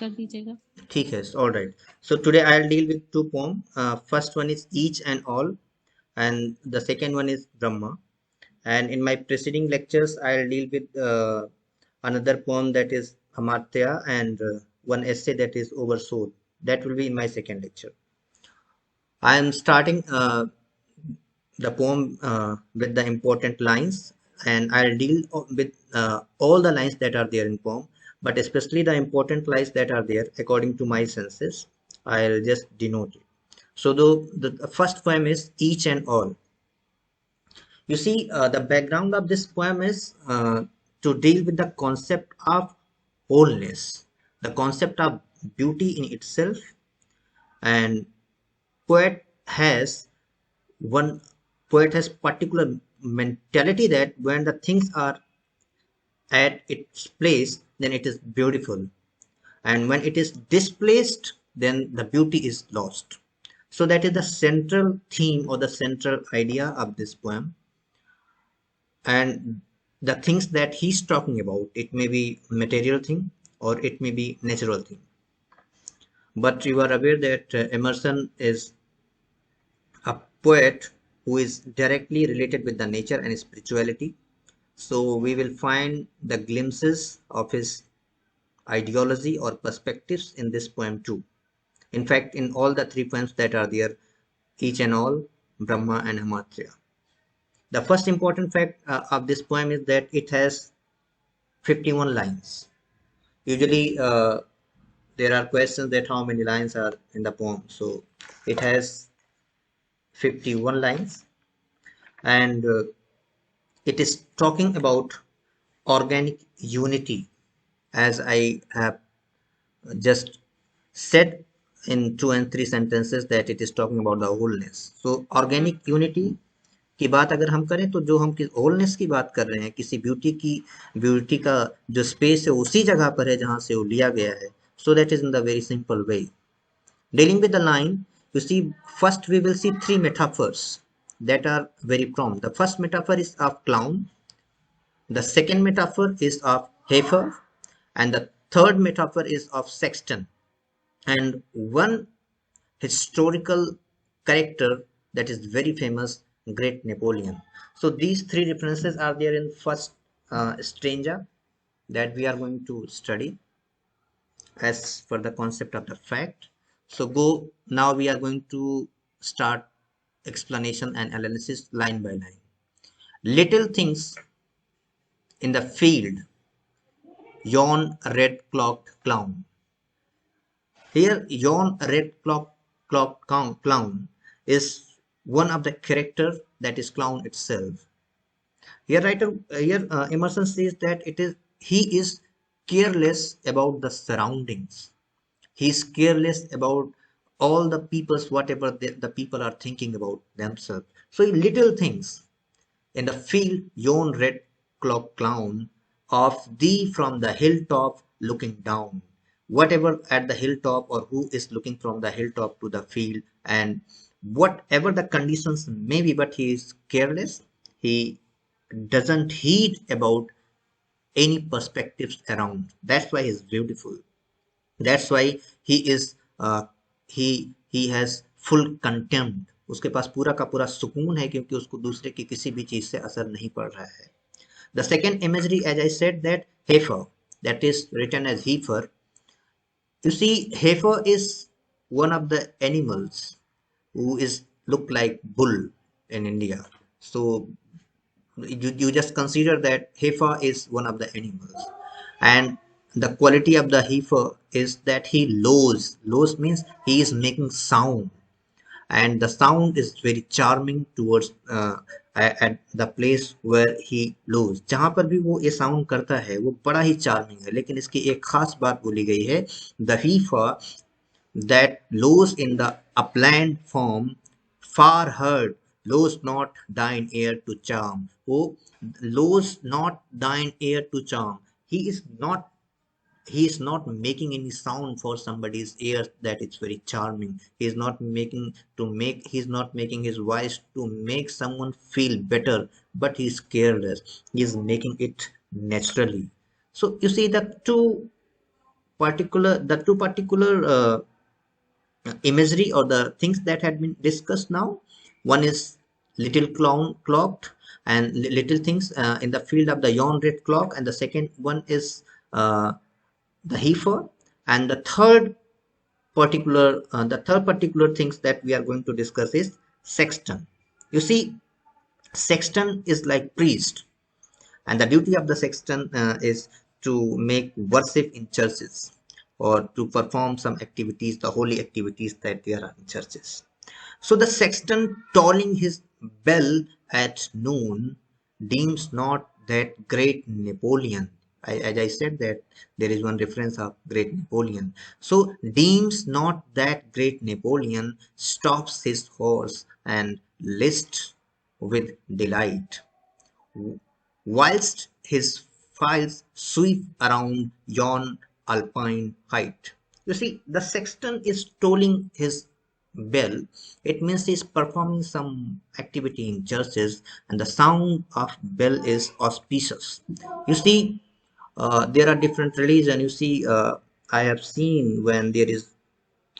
कर दीजिएगा। ठीक है, all right. So today I'll deal with two poems. First one is Each and All, and the second one is Brahma. And in my preceding lectures, I'll deal with another poem that is Amartya and one essay that is Oversoul. That will be in my second lecture. I am starting the poem with the important lines, and I'll deal with all the lines that are there in poem, but especially the important lines that are there according to my senses. I'll just denote it. So the first poem is Each and All. You see, the background of this poem is to deal with the concept of wholeness, the concept of beauty in itself, and poet has one poet has particular mentality that when the things are at its place, then it is beautiful, and when it is displaced, then the beauty is lost. So that is the central theme or the central idea of this poem. And the things that he's talking about, it may be material thing or it may be natural thing, but you are aware that Emerson is a poet who is directly related with the nature and spirituality. So we will find the glimpses of his ideology or perspectives in this poem too. In fact, in all the three poems that are there, Each and All, Brahma and Amartya. The first important fact of this poem is that it has 51 lines. Usually, there are questions that how many lines are in the poem. So it has 51 lines, and it is talking about organic unity, as I have just said in two and three sentences that it is talking about the wholeness. So organic unity की बात अगर हम करें तो जो हम wholeness की बात कर रहे हैं, किसी ब्यूटी का जो स्पेस है उसी जगह पर है जहां से वो लिया गया है. So that is in the very simple way. Dealing with the line, you see, first we will see three metaphors that are very prompt. The first metaphor is of clown, the second metaphor is of heifer, and the third metaphor is of sexton. And one historical character that is very famous, Great Napoleon. So these three references are there in first stranger that we are going to study as for the concept of the fact. So go now we are going to start explanation and analysis line by line. Little things in the field, yon red-cloaked clown. Here, yon red-cloaked clown is one of the character that is clown itself. Here Emerson says that he is careless about the surroundings. He is careless about all the people's whatever the people are thinking about themselves. So little things in the field, yon red cloak clown of thee from the hilltop looking down. Whatever at the hilltop or who is looking from the hilltop to the field, and whatever the conditions may be, but he is careless. He doesn't heed about any perspectives around. That's why he's beautiful. That's why he is he has full contempt. उसके पास पूरा का पूरा सुकून है क्योंकि उसको दूसरे की किसी भी चीज से असर नहीं पड़ रहा है. The second imagery, as I said, that heifer, that is written as heifer. You see, heifer is one of the animals who is look like bull in India. So you just consider that heifer is one of the animals, and the quality of the heifer is that he lows means he is making sound, and the sound is very charming towards at the place where he lows. जहां पर भी वो ये sound करता है वो बड़ा ही charming है, लेकिन इसकी एक खास बात बोली गई है, the heifer that lows in the upland form far heard lows not thine ear to charm. Oh, lows not thine ear to charm. He is not making any sound for somebody's ear that it's very charming. He's not making his voice to make someone feel better, but he's careless. He's making it naturally. So you see the two the two particular imagery or the things that had been discussed now. One is little clown clock and little things in the field of the yawn rate clock, and the second one is the heifer, and the third particular things that we are going to discuss is sexton. You see, sexton is like priest, and the duty of the sexton is to make worship in churches or to perform some activities, the holy activities that there are in churches. So the sexton tolling his bell at noon deems not that great Napoleon. As I said that there is one reference of great Napoleon. So deems not that great Napoleon stops his horse and lists with delight, whilst his files sweep around yon alpine height. You see, the sexton is tolling his bell. It means he's performing some activity in churches, and the sound of bell is auspicious. You see, there are different religion. You see, I have seen when there is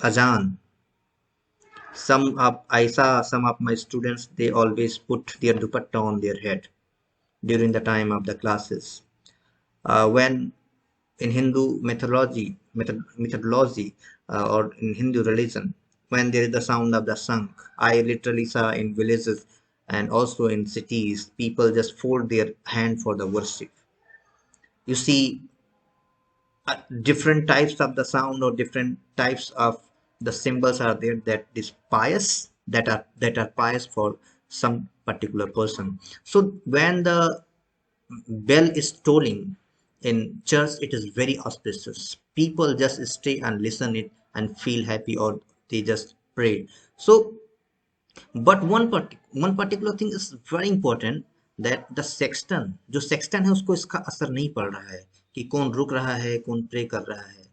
azan. I saw some of my students. They always put their dupatta on their head during the time of the classes. When in Hindu methodology or in Hindu religion, when there is the sound of the Shankh, I literally saw in villages and also in cities, people just fold their hand for the worship. You see, different types of the sound or different types of the symbols are there that is pious, that are pious for some particular person. So when the bell is tolling in church, it is very auspicious. People just stay and listen it and feel happy, or they just pray. So but one particular thing is very important, that the sexton, जो sexton है उसको इसका असर नहीं पड़ रहा है कि कौन रुक रहा है कौन प्रे कर रहा है.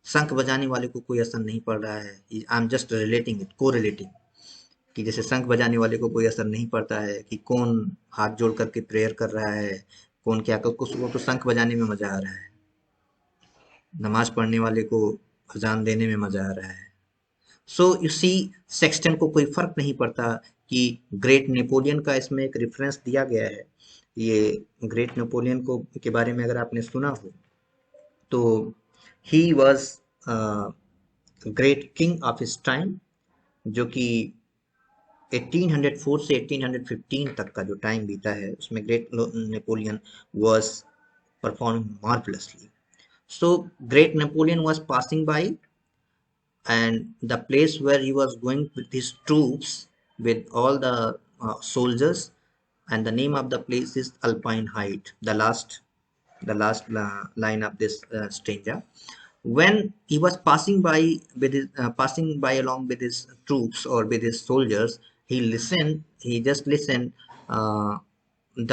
शंख बजाने वाले को कोई असर नहीं पड़ रहा है. I am just relating it, को रिलेटिंग, कि जैसे शंख बजाने वाले को कोई असर नहीं पड़ता है कि कौन हाथ जोड़ करके प्रेयर कर रहा है, कौन क्या कर, उसको तो शंख बजाने में मजा आ रहा है. नमाज पढ़ने वाले को अजान देने में मजा आ रहा है. सो यू सी, सेक्सटन को कोई फर्क नहीं पड़ता कि ग्रेट नेपोलियन का इसमें एक रेफरेंस दिया गया है. ये ग्रेट नेपोलियन को के बारे में अगर आपने सुना हो तो he was great king of his time, जो कि 1804 से 1815 तक का जो टाइम बीता है उसमें great Napoleon was performing marvelously. So great Napoleon was passing by, and the place where he was going with his troops, with all the soldiers, and the name of the place is Alpine Height, the last line of this stanza. When he was passing by along with his troops or with his soldiers, he just listened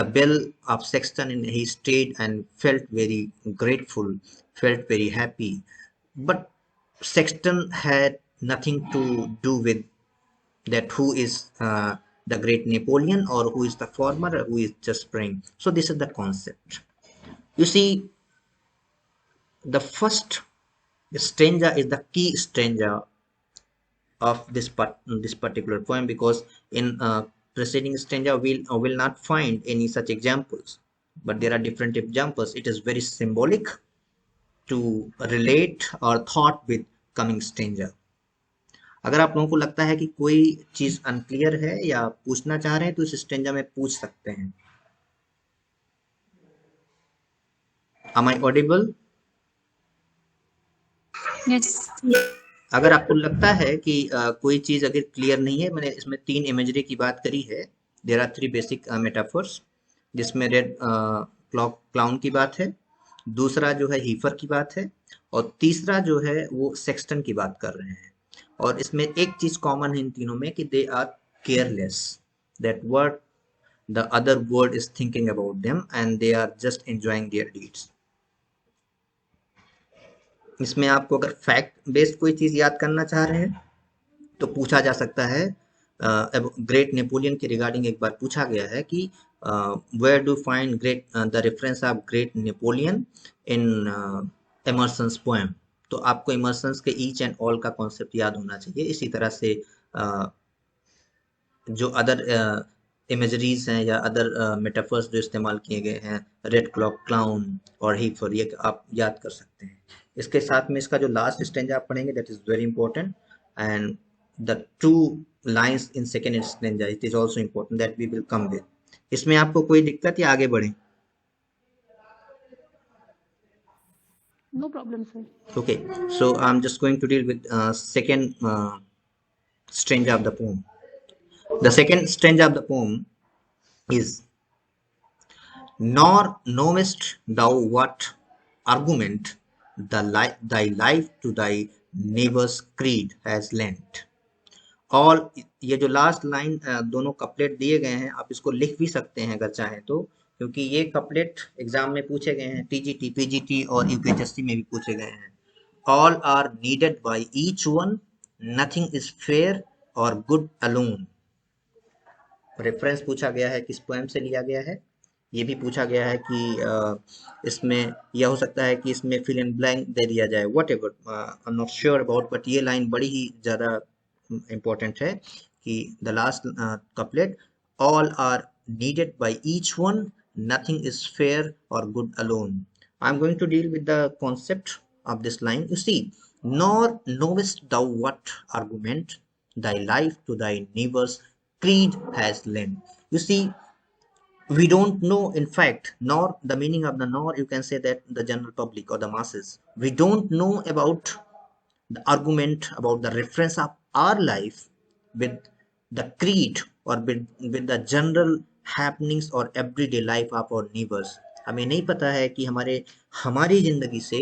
the bell of sexton, and he stayed and felt very grateful, felt very happy. But sexton had nothing to do with that who is the great Napoleon, or who is the farmer, or who is just praying. So this is the concept. You see, the first stanza is the key stanza of this particular poem, because in preceding stanza will not find any such examples, but there are different examples. It is very symbolic to relate or thought with coming stanza. अगर आप लोगों को लगता है कि कोई चीज unclear है या पूछना चाह रहे हैं तो इस स्टेंजा में पूछ सकते हैं. Am I audible? Yes. अगर आपको लगता है कि कोई चीज अगर क्लियर नहीं है, मैंने इसमें 3 इमेजरी की बात करी है. देयर आर 3 बेसिक मेटाफर्स, जिसमें रेड क्लाउन की बात है, दूसरा जो है हीफर की बात है, और तीसरा जो है वो सेक्सटन की बात कर रहे हैं. और इसमें एक चीज कॉमन है इन तीनों में कि they are careless, that what the other world is thinking about them, and they are just enjoying their deeds. इसमें आपको अगर फैक्ट बेस्ड कोई चीज याद करना चाह रहे हैं तो पूछा जा सकता है. ग्रेट नेपोलियन के रिगार्डिंग एक बार पूछा गया है कि where do find the reference of great Napoleon in Emerson's poem. तो आपको इमर्सन्स के ईच एंड ऑल का कॉन्सेप्ट याद होना चाहिए। इसी तरह से जो अदर इमेजरीज हैं या अदर मेटाफर्स जो इस्तेमाल किए गए हैं, रेड क्लॉक, क्लाउन और हीप फॉर, ये आप याद कर सकते हैं। इसके साथ में इसका जो लास्ट स्टेंजा आप पढ़ेंगे, that is very important, and the two lines in second stanza it is also important that we will come with. इसमें आपको कोई दिक्कत या आगे बढ़े? No problem, sir. Okay, so I'm just going to deal with second stanza of the poem. The second stanza of the poem is, nor knowest thou what argument thy life to thy neighbor's creed has lent. All, ये जो last line दोनों couplet दिए गए हैं, आप इसको लिख भी सकते हैं अगर चाहें तो, क्योंकि ये कपलेट एग्जाम में पूछे गए हैं, टीजीटी, पीजीटी और यूपीएससी में भी पूछे गए हैं। All are needed by each one, nothing is fair or good alone. Reference पूछा गया है, किस पोएम से लिया गया है। ये भी पूछा गया है कि इसमें यह हो सकता है कि इसमें फिल इन ब्लैंक दे दिया जाए, whatever, I am not sure about, but ये लाइन बड़ी ही ज़्यादा इम्पोर्टेंट है कि the last couplet, all are needed by each one, nothing is fair or good alone. I'm going to deal with the concept of this line. You see, nor knowest thou what argument thy life to thy neighbor's creed has lent. You see, we don't know, in fact, nor the meaning of the nor, you can say that the general public or the masses, we don't know about the argument, about the reference of our life with the creed or with the general happenings or everyday life of our neighbors. हमें नहीं पता है कि हमारी जिंदगी से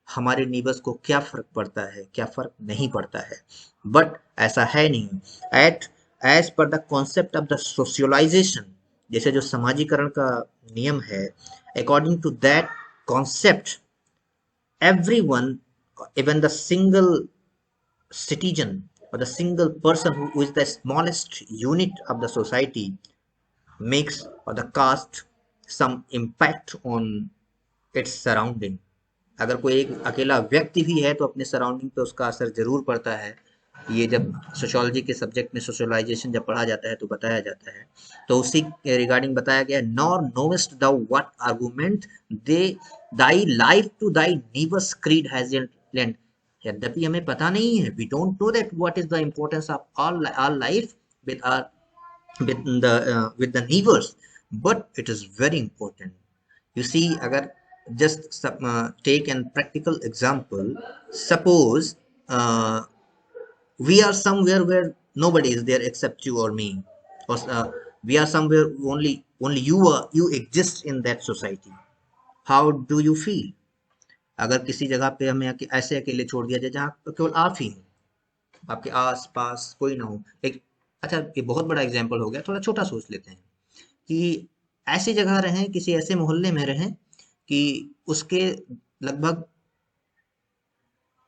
हमारे नीबर्स को क्या फर्क पड़ता है, क्या फर्क नहीं पड़ता है। बट ऐसा है नहीं। At as per the concept of the socialization, जैसे जो समाजीकरण का नियम है, according to that concept, everyone, even the single citizen or the single person who is the smallest unit of the society, makes or the cast some impact on its surrounding. अगर कोई एक अकेला व्यक्ति भी है तो अपने सराउंडिंग पे उसका असर जरूर पड़ता है। ये जब सोशियोलॉजी के सब्जेक्ट में सोशलाइजेशन जब पढ़ा जाता है तो बताया जाता है। तो उसी रिगार्डिंग बताया गया, nor knowest thou what argument the thy life to thy neighbours creed has lent. यद्यपि हमें पता नहीं है, we don't know that what is the importance of our life with our with the neighbors, but it is very important. You see, agar just take an practical example, suppose we are somewhere where nobody is there except you or me, or we are somewhere only you exist in that society. How do you feel? अगर किसी जगह पे हमें ऐसे अकेले छोड़ दिया जाए जहाँ केवल आप ही हो, आपके आस पास कोई ना हो। एक, अच्छा, ये बहुत बड़ा एग्जाम्पल हो गया, थोड़ा छोटा सोच लेते हैं कि ऐसी जगह रहें, किसी ऐसे मोहल्ले में रहें कि उसके लगभग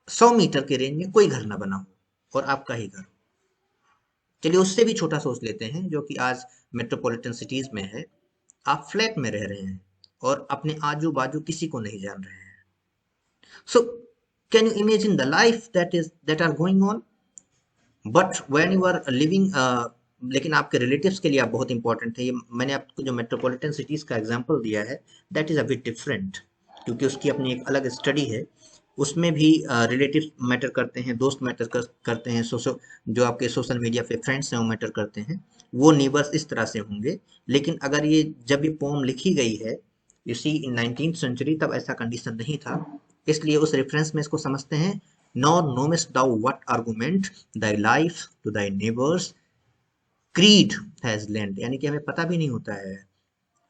100 मीटर के रेंज में कोई घर ना बना हो और आपका ही घर। चलिए उससे भी छोटा सोच लेते हैं, जो कि आज मेट्रोपॉलिटन सिटीज में है। आप फ्लैट में रह रहे हैं और अपने आजू बाजू किसी को नहीं जान रहे हैं। So can you imagine the life that are going on? But when you are living, लेकिन आपके रिलेटिव्स के लिए आप बहुत इंपॉर्टेंट है। ये मैंने आपको जो मेट्रोपॉलिटन सिटीज का एग्जांपल दिया है, that is a bit different, क्योंकि उसकी अपनी एक अलग स्टडी है। उसमें भी रिलेटिव्स मैटर करते हैं, दोस्त मैटर करते हैं, जो आपके सोशल मीडिया पे फ्रेंड्स हैं वो मैटर करते हैं। वो नेबर्स इस तरह से होंगे। लेकिन अगर जब ये पोम लिखी गई है, you C, in 19th century, तब ऐसा कंडीशन नहीं था। इसलिए उस रेफरेंस में इसको समझते हैं, nor knowest thou what argument thy life to thy neighbor's creed has lent, यानी कि हमें पता भी नहीं होता है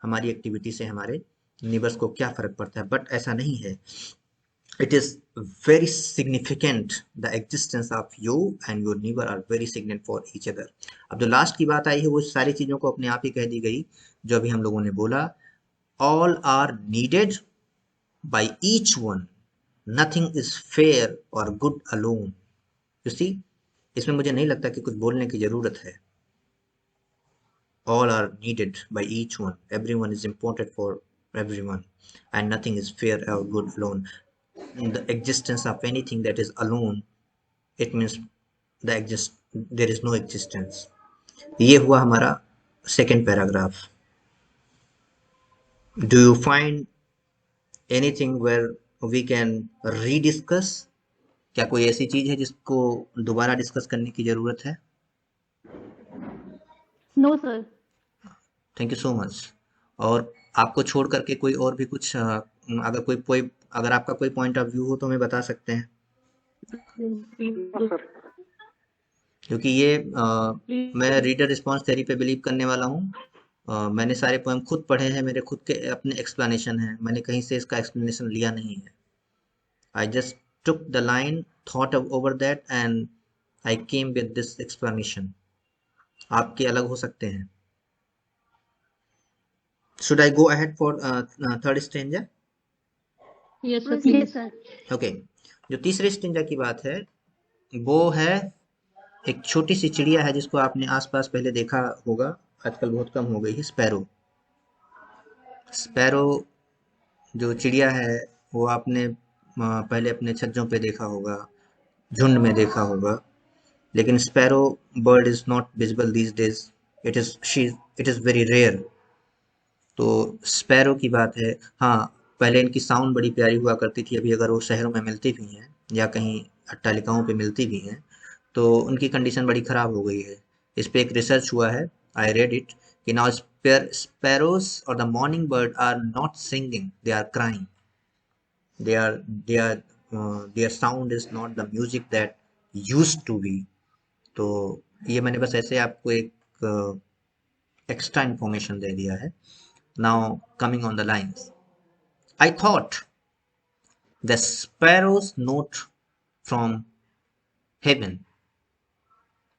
हमारी एक्टिविटी से हमारे नेबर्स को क्या फर्क पड़ता है। बट ऐसा नहीं है, it is very significant, the existence of you and your neighbor are very significant for each other. अब जो लास्ट की बात आई है वो सारी चीजों को अपने आप ही कह दी गई जो अभी हम लोगों ने बोला। all are needed by each one, nothing is fair or good alone. You see, इसमें मुझे नहीं लगता कि कुछ बोलने की जरूरत है। all are needed by each one, everyone is important for everyone, and nothing is fair or good alone. the existence of anything that is alone, it means there is no existence. ये हुआ हमारा second paragraph. Do you find anything where we can rediscuss? क्या कोई ऐसी चीज है जिसको दोबारा डिस्कस करने की जरूरत है? No, sir. Thank you so much. और आपको छोड़ करके कोई और भी कुछ अगर आपका कोई पॉइंट ऑफ व्यू हो तो हमें बता सकते हैं, सर क्योंकि ये मैं रीडर रिस्पॉन्स थ्योरी पे बिलीव करने वाला हूँ. मैंने सारे पोएम खुद पढ़े हैं, मेरे खुद के अपने एक्सप्लेनेशन हैं, मैंने कहीं से इसका एक्सप्लेनेशन लिया नहीं है. I just took the line, thought over that, and I came with this explanation. आपके अलग हो सकते हैं. Should I go ahead for third stanza? Yes, sir. Yes, sir. Okay. जो तीसरे स्टेंजा की बात है वो है एक छोटी सी चिड़िया है जिसको आपने आसपास पहले देखा होगा, आजकल बहुत कम हो गई है, स्पैरो. स्पैरो जो चिड़िया है वो आपने पहले अपने छज्जों पे देखा होगा, झुंड में देखा होगा, लेकिन sparrow bird is not visible these days. It is very rare. तो स्पैरो की बात है. हाँ, पहले इनकी साउंड बड़ी प्यारी हुआ करती थी. अभी अगर वो शहरों में मिलती भी हैं या कहीं अट्टालिकाओं पे मिलती भी हैं तो उनकी कंडीशन बड़ी ख़राब हो गई है. इस पे एक रिसर्च हुआ है, आई रेड इट, कि now sparrows or the morning bird are not singing, they are crying. Their sound is not the music that used to be. तो ये मैंने बस ऐसे आपको एक एक्स्ट्रा इंफॉर्मेशन दे दिया है. Now coming on the lines, I thought the sparrow's note from heaven.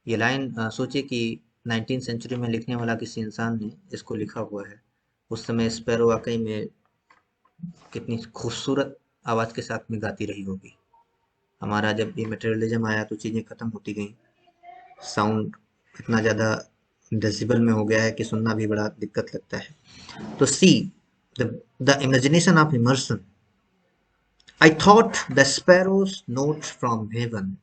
ये लाइन सोचिए कि 19th सेंचुरी में लिखने वाला किसी इंसान ने इसको लिखा हुआ है. उस समय स्पैरो वाकई में कितनी खूबसूरत आवाज के साथ में गाती रही होगी. हमारा जब ये मटेरियलिज्म आया तो चीजें खत्म होती गई. साउंड इतना ज्यादा डेसिबल में हो गया है कि सुनना भी बड़ा दिक्कत लगता है. तो सी the imagination of immersion. I thought the sparrows note from heaven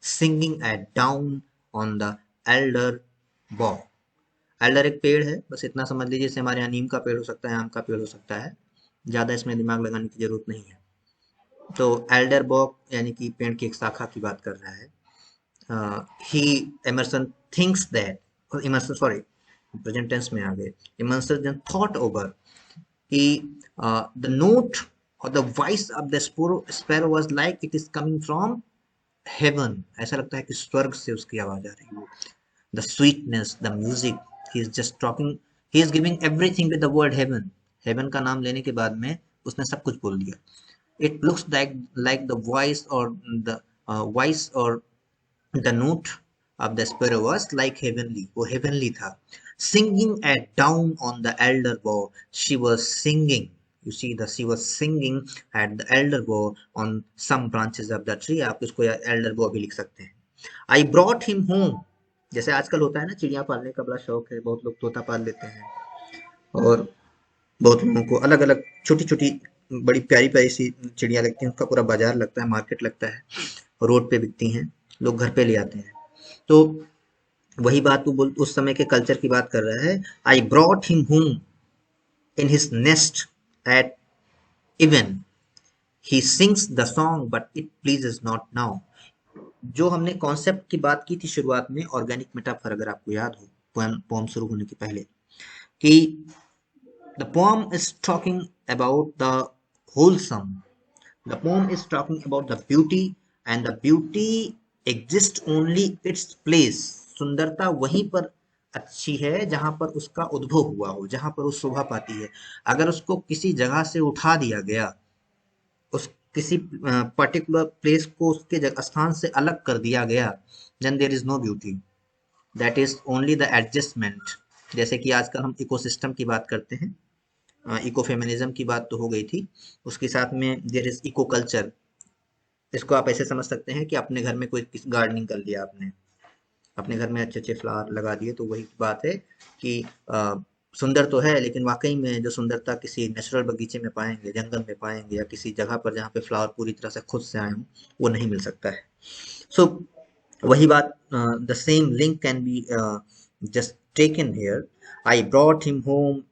singing at down on the elder bough. Elder एक पेड़ है, बस इतना समझ लीजिए, जैसे हमारे यहाँ नीम का पेड़ हो सकता है, आम का पेड़ हो सकता है, ज्यादा इसमें दिमाग लगाने की जरूरत नहीं है. तो एल्डर बॉक यानी कि पेड़ की एक शाखा की बात कर रहा है. He Emerson thinks that, Emerson sorry present tense में आ गए, इमर्सन थॉट ओवर कि the note or the voice of the sparrow was like it is coming from heaven. ऐसा लगता है कि स्वर्ग से उसकी आवाज आ रही हो. The sweetness, the music, he is just talking, he is giving everything with the word heaven. Heaven का नाम लेने के बाद में उसने सब कुछ बोल दिया. It looks like the voice or the note of the sparrow was like heavenly. वो heavenly था. Singing at down on the elder bough. She was singing. You see, she was singing at the elder bough on some branches of the tree. आप इसको elder bough भी लिख सकते हैं. I brought him home. जैसे आजकल होता है ना, चिड़िया पालने का बड़ा शौक है, बहुत लोग तोता पाल लेते हैं और बहुत लोगों को अलग अलग छोटी छोटी बड़ी प्यारी प्यारी सी चिड़िया लगती हैं. उनका पूरा बाजार लगता है, मार्केट लगता है, रोड पे बिकती हैं, लोग घर पे ले आते हैं. तो वही बात वो उस समय के कल्चर की बात कर रहा है. I brought him home in his nest at even he sings the song but it pleases not now. जो हमने कॉन्सेप्ट की बात की थी शुरुआत में, ऑर्गेनिक मेटाफर, अगर आपको याद हो पोएम शुरू होने के पहले, कि the poem is talking about the wholesome, the poem is talking about the beauty, and the beauty exist only its place. सुंदरता वहीं पर अच्छी है जहां पर उसका उद्भव हुआ हो, जहां पर वो शोभा पाती है. अगर उसको किसी जगह से उठा दिया गया, उस किसी पर्टिकुलर प्लेस को उसके स्थान से अलग कर दिया गया, then there is no beauty. That is only the adjustment. जैसे कि आजकल हम इकोसिस्टम की बात करते हैं, इको फेमिनिज्म की बात तो हो गई थी, उसके साथ में देयर इज इको कल्चर. इसको आप ऐसे समझ सकते हैं कि अपने घर में कोई गार्डनिंग कर लिया, आपने अपने घर में अच्छे अच्छे फ्लावर लगा दिए, तो वही बात है कि सुंदर तो है, लेकिन वाकई में जो सुंदरता किसी नेचुरल बगीचे में पाएंगे, जंगल में पाएंगे, या किसी जगह पर जहाँ पे फ्लावर पूरी तरह से खुद से आए हों, वो नहीं मिल सकता है। सो वही बात, the same link can be just taken here. I brought him home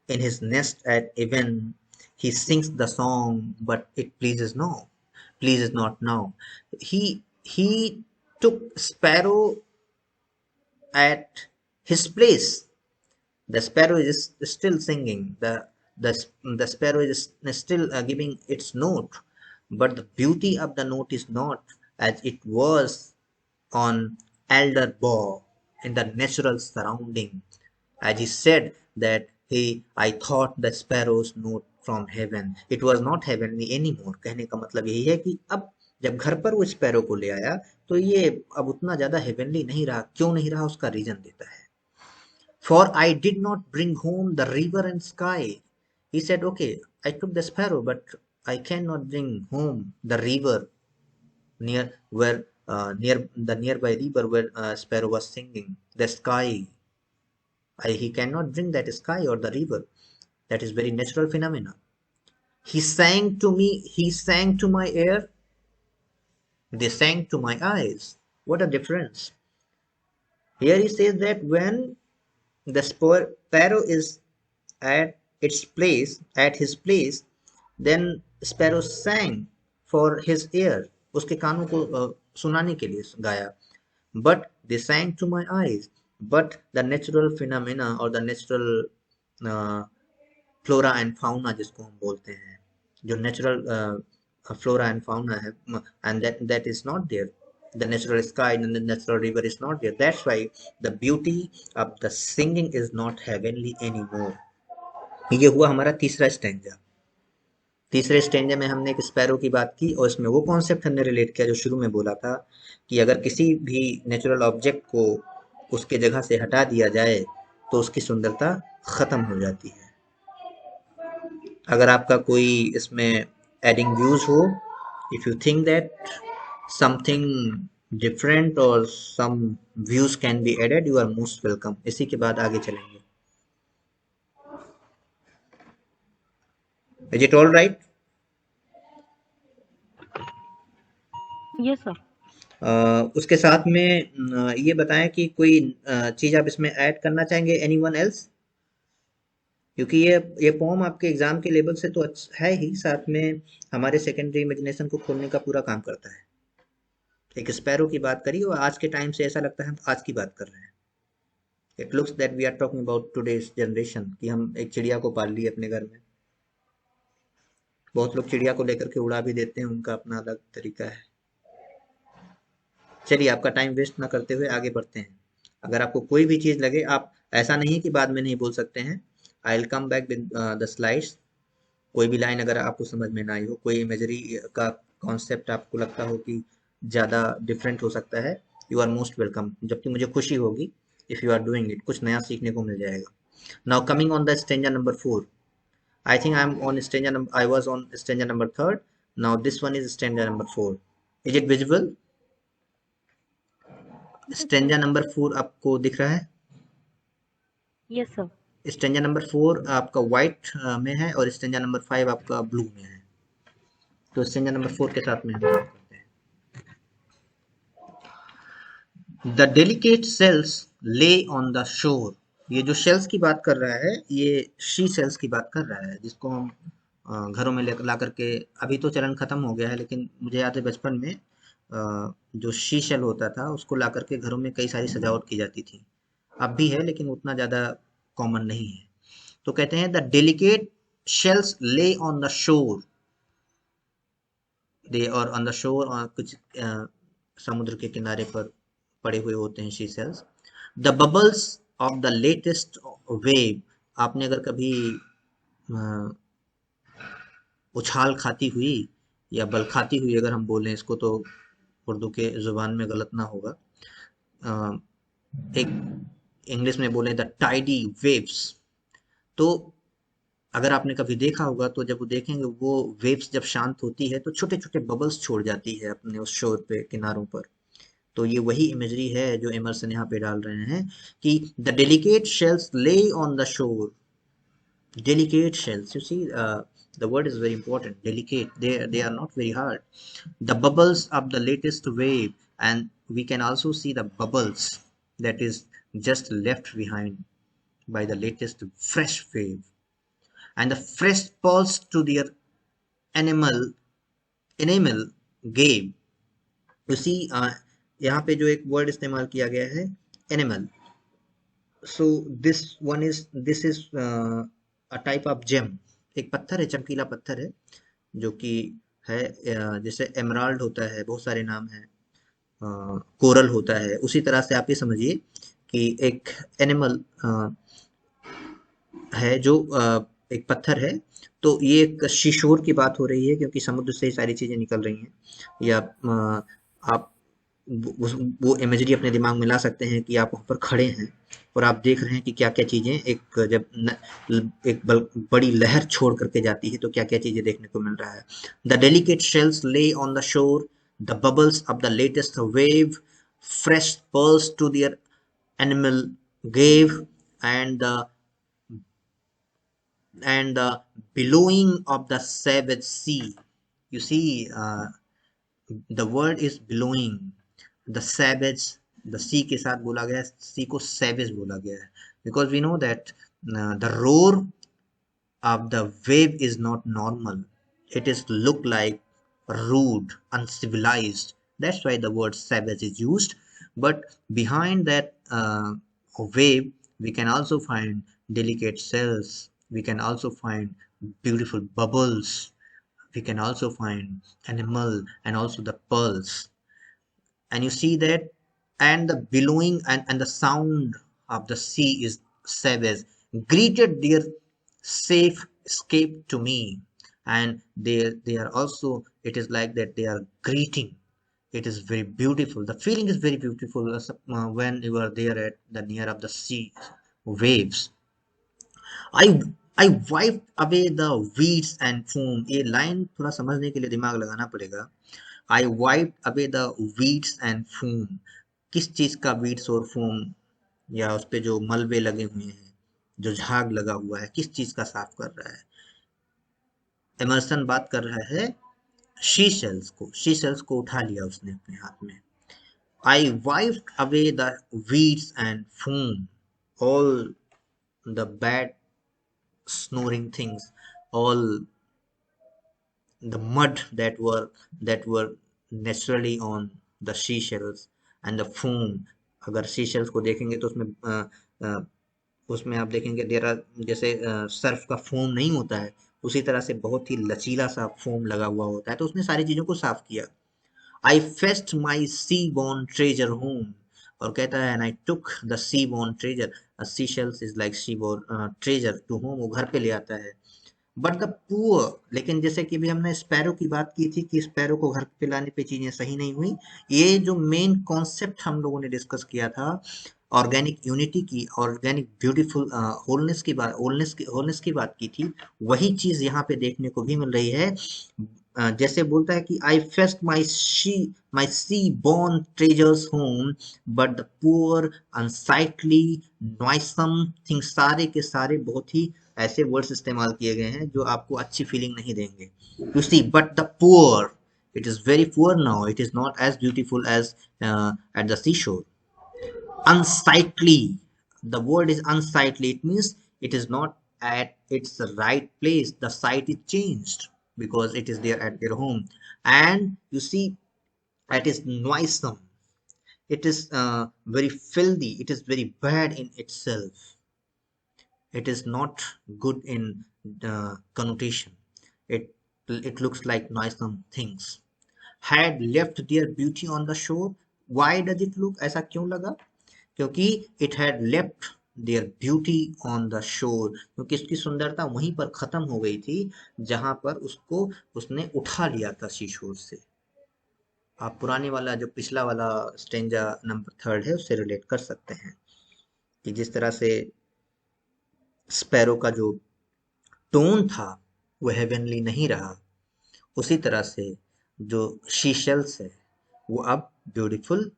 in his nest at even. He sings the song, but it pleases not now. He took Sparrow at his place. The sparrow is still singing. The sparrow is still giving its note, but the beauty of the note is not as it was on Elder Bow in the natural surrounding. As he said that I thought the sparrow's note from heaven. It was not heavenly anymore. कहने का मतलब यही है कि अब जब घर पर वो स्पैरो को ले आया तो ये अब उतना ज्यादा हेवनली नहीं रहा। क्यों नहीं रहा, उसका रीजन देता है। For I did not bring home the river and sky. He said, okay, I took the sparrow, but I cannot bring home the river near the nearby river where sparrow was singing. The sky, he cannot bring that sky or the river. That is very natural phenomena. He sang to me, he sang to my ear, they sang to my eyes. What a difference. Here he says that when the sparrow is at his place, then sparrow sang for his ear, उसके कानों को सुनाने के लिए गाया. But they sang to my eyes. But the natural phenomena or the natural flora and fauna जिसको हम बोलते हैं, जो natural flora and fauna है, and that is not there. The natural sky and the natural river is not there. That's why the beauty of the singing is not heavenly anymore. ये हुआ हमारा तीसरा स्टैंजा। तीसरे stanza में हमने एक sparrow की बात की और इसमें वो कॉन्सेप्ट हमने रिलेट किया जो शुरू में बोला था कि अगर किसी भी नेचुरल ऑब्जेक्ट को उसके जगह से हटा दिया जाए तो उसकी सुंदरता खत्म हो जाती है। अगर आपका कोई इसमें एडिंग व्यूज हो, if you think that something different और some views can be added, you are most welcome. इसी के बाद आगे चलेंगे। Is it all right? Yes sir. उसके साथ में ये बताएं कि कोई चीज आप इसमें ऐड करना चाहेंगे, एनीवन एल्स? क्योंकि ये पोम आपके एग्जाम के लेवल से तो अच्छा है ही, साथ में हमारे सेकेंडरी इमेजिनेशन को खोलने का पूरा काम करता है। एक स्पैरो की बात करी और आज के टाइम से ऐसा लगता है हम आज की बात कर रहे हैं। It looks that we are talking about today's generation, कि हम एक चिड़िया को पाल लिए अपने घर में। बहुत लोग चिड़िया को लेकर के उड़ा भी देते हैं, उनका अपना अलग तरीका है। चलिए, आपका टाइम वेस्ट ना करते हुए आगे बढ़ते हैं। अगर आपको कोई भी चीज लगे, आप ऐसा नहीं है कि बाद में नहीं बोल सकते हैं। I will come back with the slides. कोई भी लाइन अगर आपको समझ में ना आई हो, कोई इमेजरी का कॉन्सेप्ट आपको लगता हो कि ज़्यादा डिफरेंट हो सकता है, यू आर मोस्ट वेलकम। जबकि मुझे खुशी होगी if you are doing it, कुछ नया सीखने को मिल जाएगा। Now coming on the stanza number 4, I think I am on stanza number, I was on stanza number 3rd। Now this one is stanza number 4। Is it visible? Stanza number 4 आपको दिख रहा है? Yes sir. स्टेंजा नंबर 4 आपका white में है और stanza number 5 आपका blue में है। तो स्टेंजा नंबर 4 के साथ में हम बात करते हैं। द डेलिकेट सेल्स ले ऑन द शोर। ये जो शेल्स की बात कर रहा है, ये शी सेल्स की बात कर रहा है, जिसको हम घरों में ला करके, अभी तो चलन खत्म हो गया है, लेकिन मुझे याद है बचपन में जो शी शेल होता था उसको ला करके घरों में कई सारी सजावट की जाती थी। अब भी है लेकिन उतना ज़्यादा कॉमन नहीं है। तो कहते हैं the delicate shells lay on the शोर, दे और ऑन द शोर, और कुछ समुद्र के किनारे पर पड़े हुए होते हैं she sales. The bubbles of the latest wave. आपने अगर कभी उछाल खाती हुई या बल खाती हुई, अगर हम बोलें इसको तो उर्दू के जुबान में गलत ना होगा, एक इंग्लिश में बोले द टाइडी वेव्स। तो अगर आपने कभी देखा होगा तो जब वो देखेंगे, वो वेव्स जब शांत होती है तो छोटे छोटे बबल्स छोड़ जाती है अपने उस शोर पे किनारों पर। तो ये वही इमेजरी है जो एमर्सन यहाँ पे डाल रहे हैं कि the delicate shells lay on the शोर. Delicate shells, you see, the word is very important. Delicate, they are not very hard. The bubbles of the latest wave, and we can also see the bubbles that is just left behind by the latest fresh wave, and the fresh pulse to their animal enamel gave. You see, यहाँ पे जो एक word इस्तेमाल किया गया है, animal. So this is a type of gem. एक पत्थर है, चमकीला पत्थर है, जो कि है जैसे एमराल्ड होता है, बहुत सारे नाम हैं, कोरल होता है, उसी तरह से आप ये समझिए कि एक एनिमल है जो एक पत्थर है. तो ये एक शीशोर की बात हो रही है क्योंकि समुद्र से ही सारी चीजें निकल रही हैं. या आप वो इमेजरी अपने दिमाग में ला सकते हैं कि आप वहाँ पर खड़े हैं और आप देख रहे हैं कि क्या क्या चीजें जब बड़ी लहर छोड़ करके जाती है तो क्या क्या चीजें देखने को मिल रहा है. The delicate shells lay on the shore, the bubbles of the latest wave, fresh pearls to their animal gave, and the billowing of the savage sea. You see, the word is billowing. The savage, the sea के साथ बोला गया है, sea को savage बोला गया है, because we know that the roar of the wave is not normal. It is look like rude, uncivilized. That's why the word savage is used. But behind that wave, we can also find delicate cells. We can also find beautiful bubbles. We can also find animal and also the pearls. And you see that, and the billowing and the sound of the sea is savage, greeted their safe escape to me. And they are also, it is like that they are greeting. It is very beautiful, the feeling is very beautiful when you are there at the near of the sea waves. I wiped away the weeds and foam. ये line थोड़ा समझने के लिए दिमाग लगाना पड़ेगा. I wiped away the weeds and foam. किस चीज का weeds और foam, या उस पे जो मलबे लगे हुए हैं, जो झाग लगा हुआ है, किस चीज का साफ कर रहा है? एमर्सन बात कर रहा है शी शेल्स को उठा लिया उसने अपने हाथ में. I wiped away the weeds and foam, all the bad snoring things, all the mud that were naturally on the seashells and the foam. अगर seashells को देखेंगे तो उसमें आप देखेंगे देर आर जैसे सर्फ का फोम नहीं होता है, उसी तरह से बहुत ही लचीला सा फोम लगा हुआ होता है. तो उसने सारी चीजों को साफ किया. I fetched my sea-born treasure home. और कहता है and I took the sea-born treasure. Seashells is like sea-born treasure to home. वो घर पे ले आता है. बट द पुअर, लेकिन जैसे कि भी हमने स्पैरो की बात की थी कि स्पैरो को घर पे लाने पे चीजें सही नहीं हुई. ये जो मेन कॉन्सेप्ट हम लोगों ने डिस्कस किया था ऑर्गेनिक यूनिटी की, ऑर्गेनिक ब्यूटीफुल होलनेस की बात की थी, वही चीज यहाँ पे देखने को भी मिल रही है. जैसे बोलता है कि I fetch my sea born treasures home, but the poor unsightly noisome thing. सारे के सारे बहुत ही ऐसे वर्ड्स इस्तेमाल किए गए हैं जो आपको अच्छी फीलिंग नहीं देंगे. You see, but the poor, it is very poor now. It is not as beautiful as at the seashore. Unsightly, the word is unsightly. It means it is not at its right place. The site is changed because it is there at their home. And you see, it is noisome. It is very filthy. It is very bad in itself. It is not good in connotation. It looks like noisome things. Had left their beauty on the shore. Why does it look ऐसा क्यों लगा? क्योंकि it had left their beauty on the shore, क्योंकि उसकी सुंदरता वहीं पर खत्म हो गई थी जहां पर उसने उठा लिया था शीशोर से. आप पुराने वाला जो पिछला वाला स्टेंजा नंबर 3 है उससे रिलेट कर सकते हैं कि जिस तरह से स्पैरो का जो टोन था वो हेवनली नहीं रहा, उसी तरह से जो शीशेल्स है वो अब ब्यूटीफुल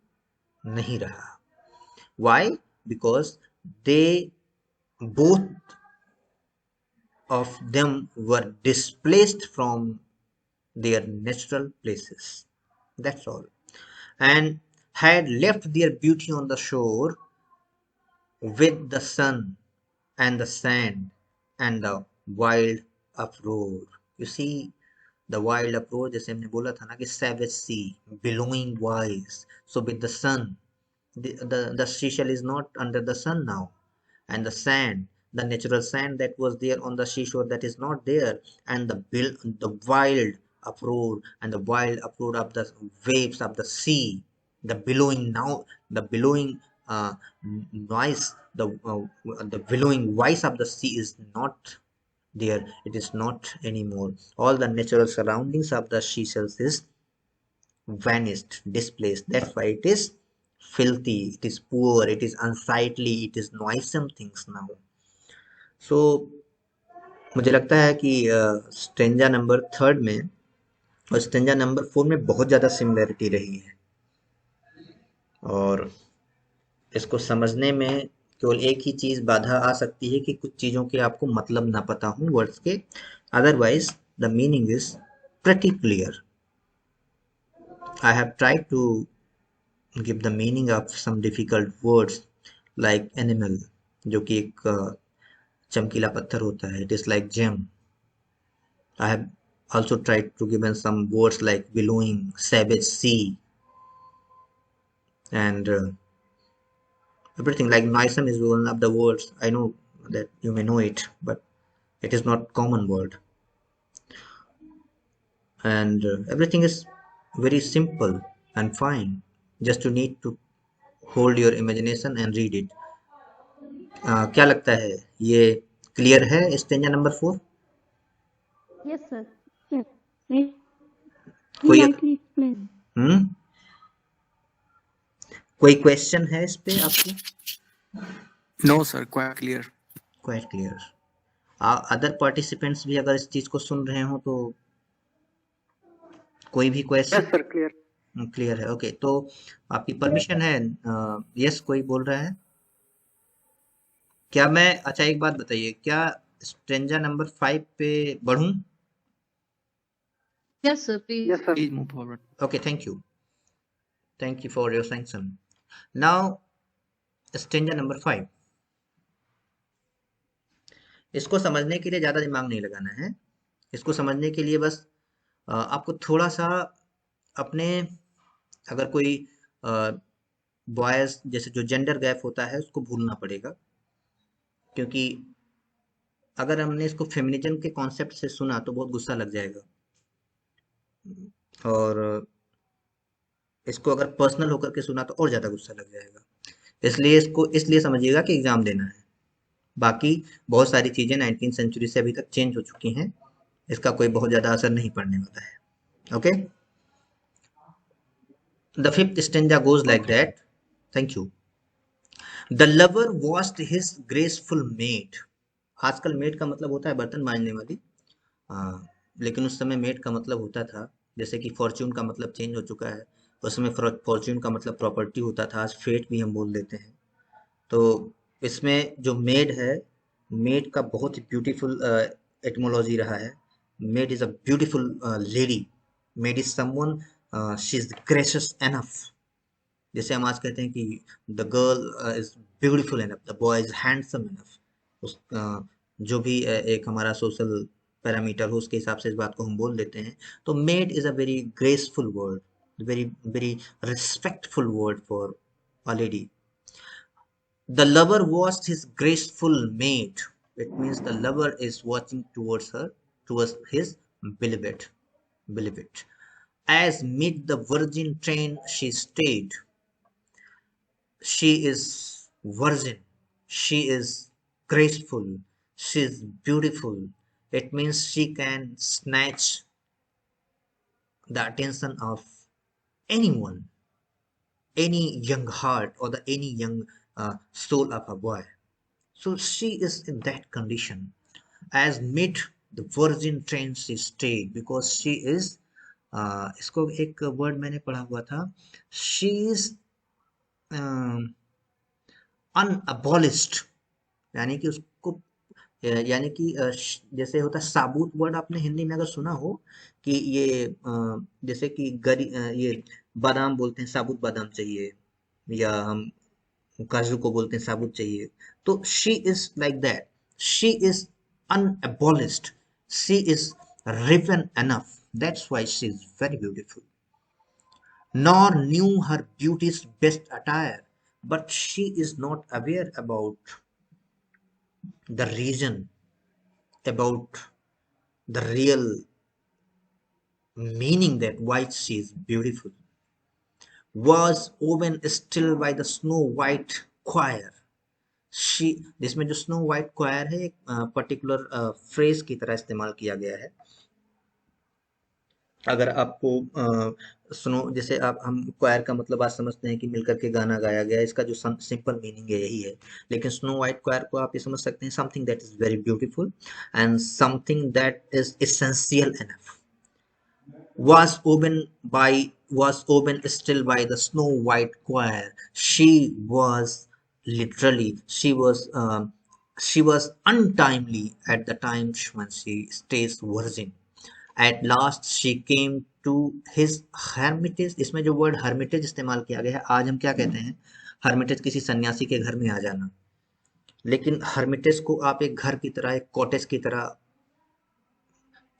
नहीं रहा. Why? Because they both of them were displaced from their natural places. That's all. And had left their beauty on the shore with the sun and the sand and the wild uproar. You see, the wild uproar, जैसे हमने बोला था ना कि savage sea, billowing voice. So with the sun, the seashell is not under the sun now, and the sand, the natural sand that was there on the seashore, that is not there, and the wild uproar and the wild uproar of the waves of the sea, the billowing now, the billowing noise, the billowing voice of the sea is not there. It is not anymore. All the natural surroundings of the seashells is vanished, displaced. That's why it is filthy, it is poor, it is unsightly, it is noisome things now. So मुझे लगता है कि stanza number third में और stanza number four में बहुत ज़्यादा similarity रही है, और इसको समझने में केवल एक ही चीज़ बाधा आ सकती है कि कुछ चीज़ों के आपको मतलब ना पता हो वर्ड्स के, otherwise the meaning is pretty clear. I have tried to give the meaning of some difficult words like animal, जो कि एक चमकीला पत्थर होता है, it is like gem. I have also tried to give some words like billowing, savage sea, and everything like noisome is one of the words. I know that you may know it, but it is not common word, and everything is very simple and fine. Just you need to hold your imagination and read it. क्या लगता है, ये clear है stanza number four? Yes, sir. Yes. Very कोई rightly explained. कोई question है इस पे आपको? No, sir, quite clear. Quite clear. Other participants भी अगर इस चीज को सुन रहे हो तो कोई भी question? Yes, sir, clear. Clear है. ओके, तो आपकी परमिशन है? यस, कोई बोल रहा है क्या? मैं, अच्छा एक बात बताइए, क्या स्ट्रेंजा नंबर 5 पे बढ़ूं? Yes, sir. Please. Yes, sir. Please move forward. Okay, thank you. Thank you for your sanction. Now, stanza number 5. इसको समझने के लिए ज़्यादा दिमाग नहीं लगाना है. इसको समझने के लिए बस आपको थोड़ा सा अपने, अगर कोई बॉयज जैसे जो जेंडर गैप होता है उसको भूलना पड़ेगा, क्योंकि अगर हमने इसको फेमिनिज्म के कॉन्सेप्ट से सुना तो बहुत गुस्सा लग जाएगा, और इसको अगर पर्सनल होकर के सुना तो और ज़्यादा गुस्सा लग जाएगा. इसलिए इसको इसलिए समझिएगा कि एग्ज़ाम देना है. बाकी बहुत सारी चीज़ें 19वीं सेंचुरी से अभी तक चेंज हो चुकी हैं, इसका कोई बहुत ज़्यादा असर नहीं पड़ने वाला है. Okay, the fifth stanza goes like that. Thank you. The lover washed his graceful made. आजकल मेड का मतलब होता है बर्तन मांजने वाली, लेकिन उस समय मेड का मतलब होता था, जैसे कि फॉर्च्यून का मतलब चेंज हो चुका है, उस समय फॉर्च्यून का मतलब प्रॉपर्टी होता था, आज फेट भी हम बोल देते हैं. तो इसमें जो मेड है, मेड का बहुत ही ब्यूटीफुल एटमोलॉजी रहा है. Maid is a beautiful lady. Maid is someone, she is gracious enough. जैसे हम आज कहते हैं कि the girl is beautiful enough, the boy is handsome enough. उस जो भी एक हमारा सोशल पैरामीटर हो उसके हिसाब से इस बात को हम बोल देते हैं. तो made is a very graceful word, very very respectful word for a lady. The lover watched his graceful maid. It means the lover is watching towards her, towards his beloved, beloved. As mid the virgin train she stayed. She is virgin. She is graceful. She is beautiful. It means she can snatch the attention of anyone, any young heart, or the any young soul of a boy. So she is in that condition. As mid the virgin train she stayed, because she is इसको एक word मैंने पढ़ा हुआ था, she is अनअबॉलिश्ड, यानी कि उसको यानी कि जैसे होता है साबुत वर्ड, आपने हिंदी में अगर सुना हो कि ये जैसे कि ये बादाम बोलते हैं, साबुत बादाम चाहिए, या हम काजू को बोलते हैं साबुत चाहिए, तो she is like that, she is unabolished, she is riven enough, that's why she is very beautiful. Nor knew her beauty's best attire, but she is not aware about the reason, about the real meaning that why she is beautiful. Was woven still by the snow white choir. She, जिसमें जो snow white क्वायर है एक particular phrase की तरह इस्तेमाल किया गया है. अगर आपको सुनो, जैसे आप, हम क्वायर का मतलब आज समझते हैं कि मिलकर के गाना गाया गया, इसका जो सिंपल मीनिंग है यही है, लेकिन स्नो वाइट क्वायर को आप ये समझ सकते हैं something that is very beautiful and something that is essential enough. was woven by was woven still by the snow white choir. She was literally, she was untimely at the time when she stays virgin. At last she came to his hermitage. इसमें जो word hermitage इस्तेमाल किया गया है, आज हम क्या कहते हैं, hermitage किसी सन्यासी के घर में आ जाना, लेकिन hermitage को आप एक घर की तरह, एक कॉटेज की तरह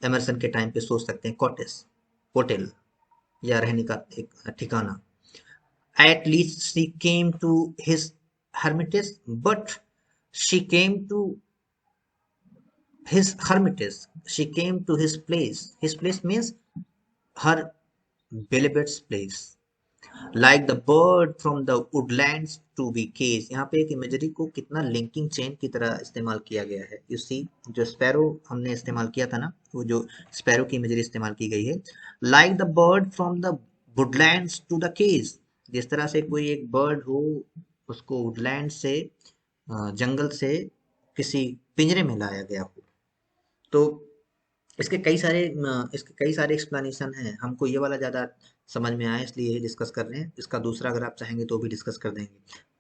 एमरसन के टाइम पे सोच सकते हैं. कॉटेज, होटल या रहने का एक ठिकाना. At least she came to his hermitage, but she came to his hermitage, she came to his place. His place means her beloved's place. Like the bird from the woodlands to be caged. यहाँ पे एक imagery को कितना linking chain की तरह इस्तेमाल किया गया है. यू सी, जो स्पैरो हमने इस्तेमाल किया था ना, वो जो स्पैरो की इमेजरी इस्तेमाल की गई है. Like the bird from the woodlands to the cage. जिस तरह से कोई एक बर्ड हो, उसको वुडलैंड से, जंगल से किसी पिंजरे में लाया गया हो. तो इसके कई सारे एक्सप्लेनेशन हैं. हमको ये वाला ज़्यादा समझ में आया इसलिए डिस्कस कर रहे हैं. इसका दूसरा अगर आप चाहेंगे तो भी डिस्कस कर देंगे.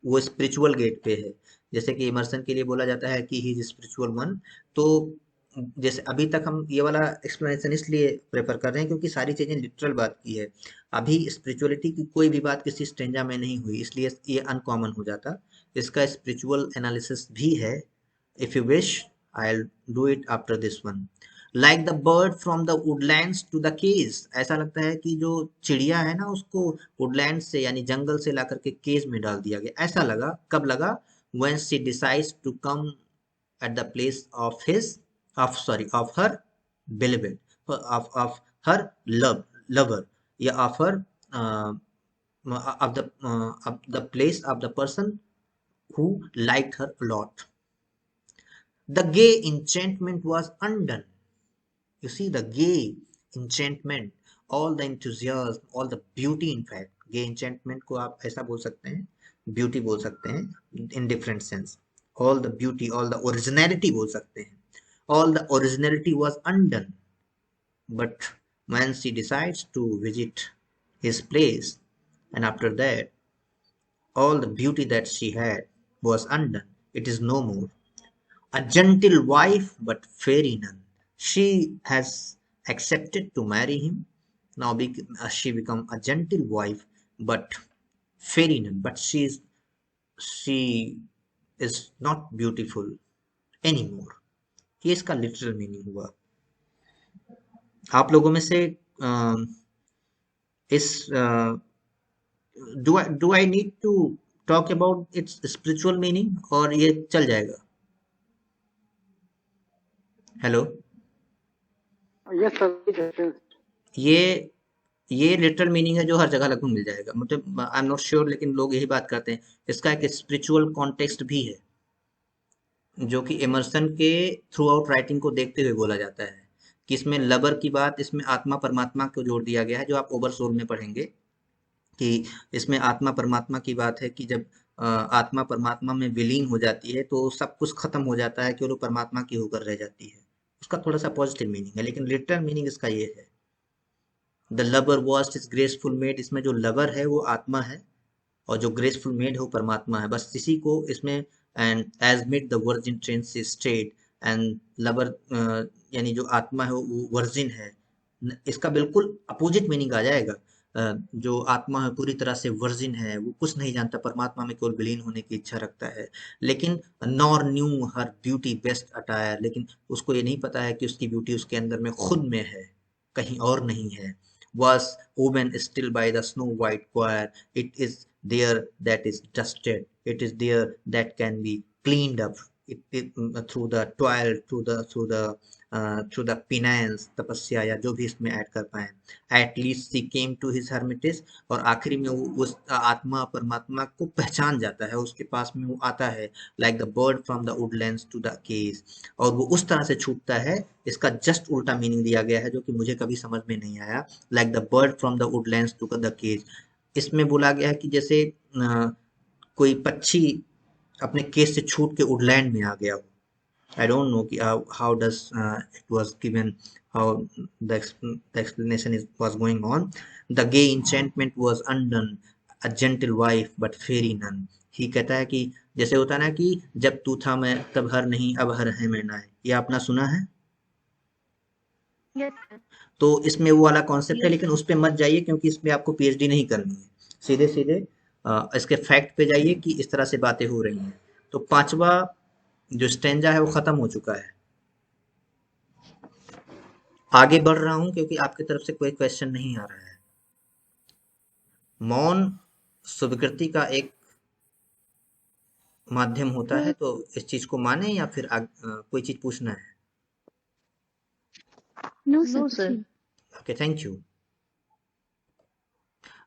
वो स्पिरिचुअल गेट पे है. जैसे कि इमर्सन के लिए बोला जाता है कि ही इज स्पिरिचुअल वन. तो जैसे अभी तक हम ये वाला एक्सप्लेनेशन इसलिए प्रेफर कर रहे हैं क्योंकि सारी चीज़ें लिटरल बात की है. अभी स्पिरिचुअलिटी की कोई भी बात किसी स्ट्रेंजर में नहीं हुई, इसलिए ये अनकॉमन हो जाता. इसका स्पिरिचुअल एनालिसिस भी है. If you wish I will do it after this one. Like the bird from the woodlands to the cage. ऐसा लगता है कि जो चिड़िया है ना, उसको वुडलैंड से यानी जंगल से ला करके केज में डाल दिया गया. ऐसा लगा. कब लगा? when she decides to come at the place of of her beloved, of her lover, या of her of the place of the person who liked her a lot. The gay enchantment was undone. You see, the gay enchantment, all the enthusiasm, all the beauty, in fact, gay enchantment को आप ऐसा बोल सकते हैं, beauty बोल सकते हैं, in different sense. All the beauty, all the originality बोल सकते हैं. All the originality was undone. But when she decides to visit his place, and after that, all the beauty that she had was undone. It is no more. A gentle wife, but fairy none. She has accepted to marry him. Now she become a gentle wife, but fairy none. But she is not beautiful anymore. ये इसका literal meaning हुआ. आप लोगों में से इस do I need to talk about its spiritual meaning और ये चल जाएगा? हेलो. Yes, sir. ये लिटरल मीनिंग है जो हर जगह लगभग मिल जाएगा. मतलब आई एम नॉट श्योर, लेकिन लोग यही बात करते हैं. इसका एक स्पिरिचुअल कॉन्टेक्स्ट भी है जो कि इमर्सन के थ्रू आउट राइटिंग को देखते हुए बोला जाता है कि इसमें लवर की बात, इसमें आत्मा परमात्मा को जोड़ दिया गया है, जो आप ओवर सोल में पढ़ेंगे कि इसमें आत्मा परमात्मा की बात है कि जब आत्मा परमात्मा में विलीन हो जाती है तो सब कुछ खत्म हो जाता है, केवल वो परमात्मा की होकर रह जाती है. उसका थोड़ा सा पॉजिटिव मीनिंग है, लेकिन लिटरल मीनिंग इसका ये है. The lover watched his graceful maid. इसमें जो लवर है वो आत्मा है और जो ग्रेसफुल मेड है वो परमात्मा है, बस इसी को इसमें and as maid the virgin trance straight and lover, यानी जो आत्मा है वो वर्जिन है। इसका बिल्कुल अपोजिट मीनिंग आ जाएगा। जो आत्मा है पूरी तरह से वर्जिन है, वो कुछ नहीं जानता, परमात्मा में केवल विलीन होने की इच्छा रखता है। लेकिन नॉर न्यू हर ब्यूटी बेस्ट अटायर, लेकिन उसको ये नहीं पता है कि उसकी ब्यूटी उसके अंदर में खुद में है, कहीं और नहीं है। Was woven still by the snow white choir, it is there that is dusted, it is there that can be cleaned up, through the toil, through the penance, तपस्या या जो भी इसमें ऐड कर पाए। At least she came to his hermitage, और आखिरी में वो उस आत्मा परमात्मा को पहचान जाता है, उसके पास में वो आता है। Like the bird from the woodlands to the cage, और वो उस तरह से छूटता है। इसका जस्ट उल्टा मीनिंग दिया गया है जो कि मुझे कभी समझ में नहीं आया। Like the bird from the woodlands to the cage, इसमें बोला गया है कि जैसे कोई पक्षी अपने केज से छूट के वुडलैंड में आ गया हो। I don't know कि how does it was given, how the explanation was going on. The gay enchantment was undone, a gentle wife but fairy none. ही कहता है कि जैसे होता ना कि जब तू था मैं तब हर नहीं, अब हर है मैं ना है। ये आपने सुना है? Yes, sir. तो इसमें वो वाला कॉन्सेप्ट है, लेकिन उस पे मत जाइए क्योंकि इसमें आपको पीएचडी नहीं करनी है। सीधे सीधे इसके फैक्ट पे जाइए कि इस तरह से बातें हो रही हैं। तो पांचवा जो स्टेंजा है वो खत्म हो चुका है। आगे बढ़ रहा हूं क्योंकि आपकी तरफ से कोई क्वेश्चन नहीं आ रहा है। मौन स्वीकृति का एक माध्यम होता है, तो इस चीज को माने या फिर कोई चीज पूछना है? No, sir. Okay, thank you.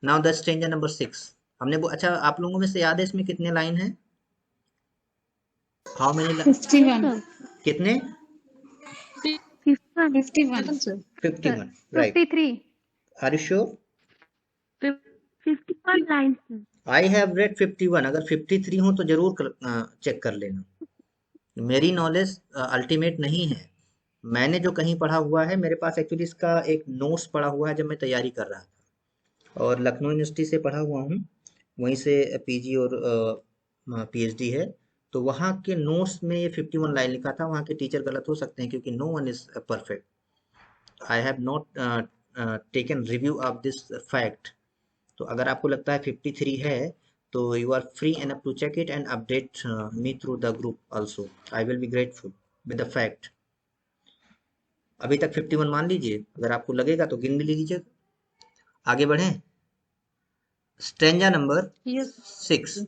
Now the stanza number 6 हमने अच्छा, आप लोगों में से याद है इसमें कितने लाइन है? How many? 51. कितने? 51, sir. 51, right. 53. Are you sure? 51 lines, sir. I have read 51, अगर 53 हो तो जरूर चेक कर लेना। मेरी नॉलेज अल्टीमेट नहीं है, मैंने जो कहीं पढ़ा हुआ है, मेरे पास एक्चुअली इसका एक नोट्स पढ़ा हुआ है जब मैं तैयारी कर रहा था, और लखनऊ यूनिवर्सिटी से पढ़ा हुआ हूँ, वहीं से पीजी और पीएचडी है। तो वहाँ के नोट्स में ये 51 लाइन लिखा था। वहाँ के टीचर गलत हो सकते हैं क्योंकि no one is perfect. I have not taken review of this fact. तो अगर आपको लगता है 53 है तो you are free enough to check it and update me through the group also. I will be grateful with the fact. अभी तक 51 मान लीजिए, अगर आपको लगेगा तो गिन भी लीजिए। आगे बढ़ें। Stanza number Yes. 6।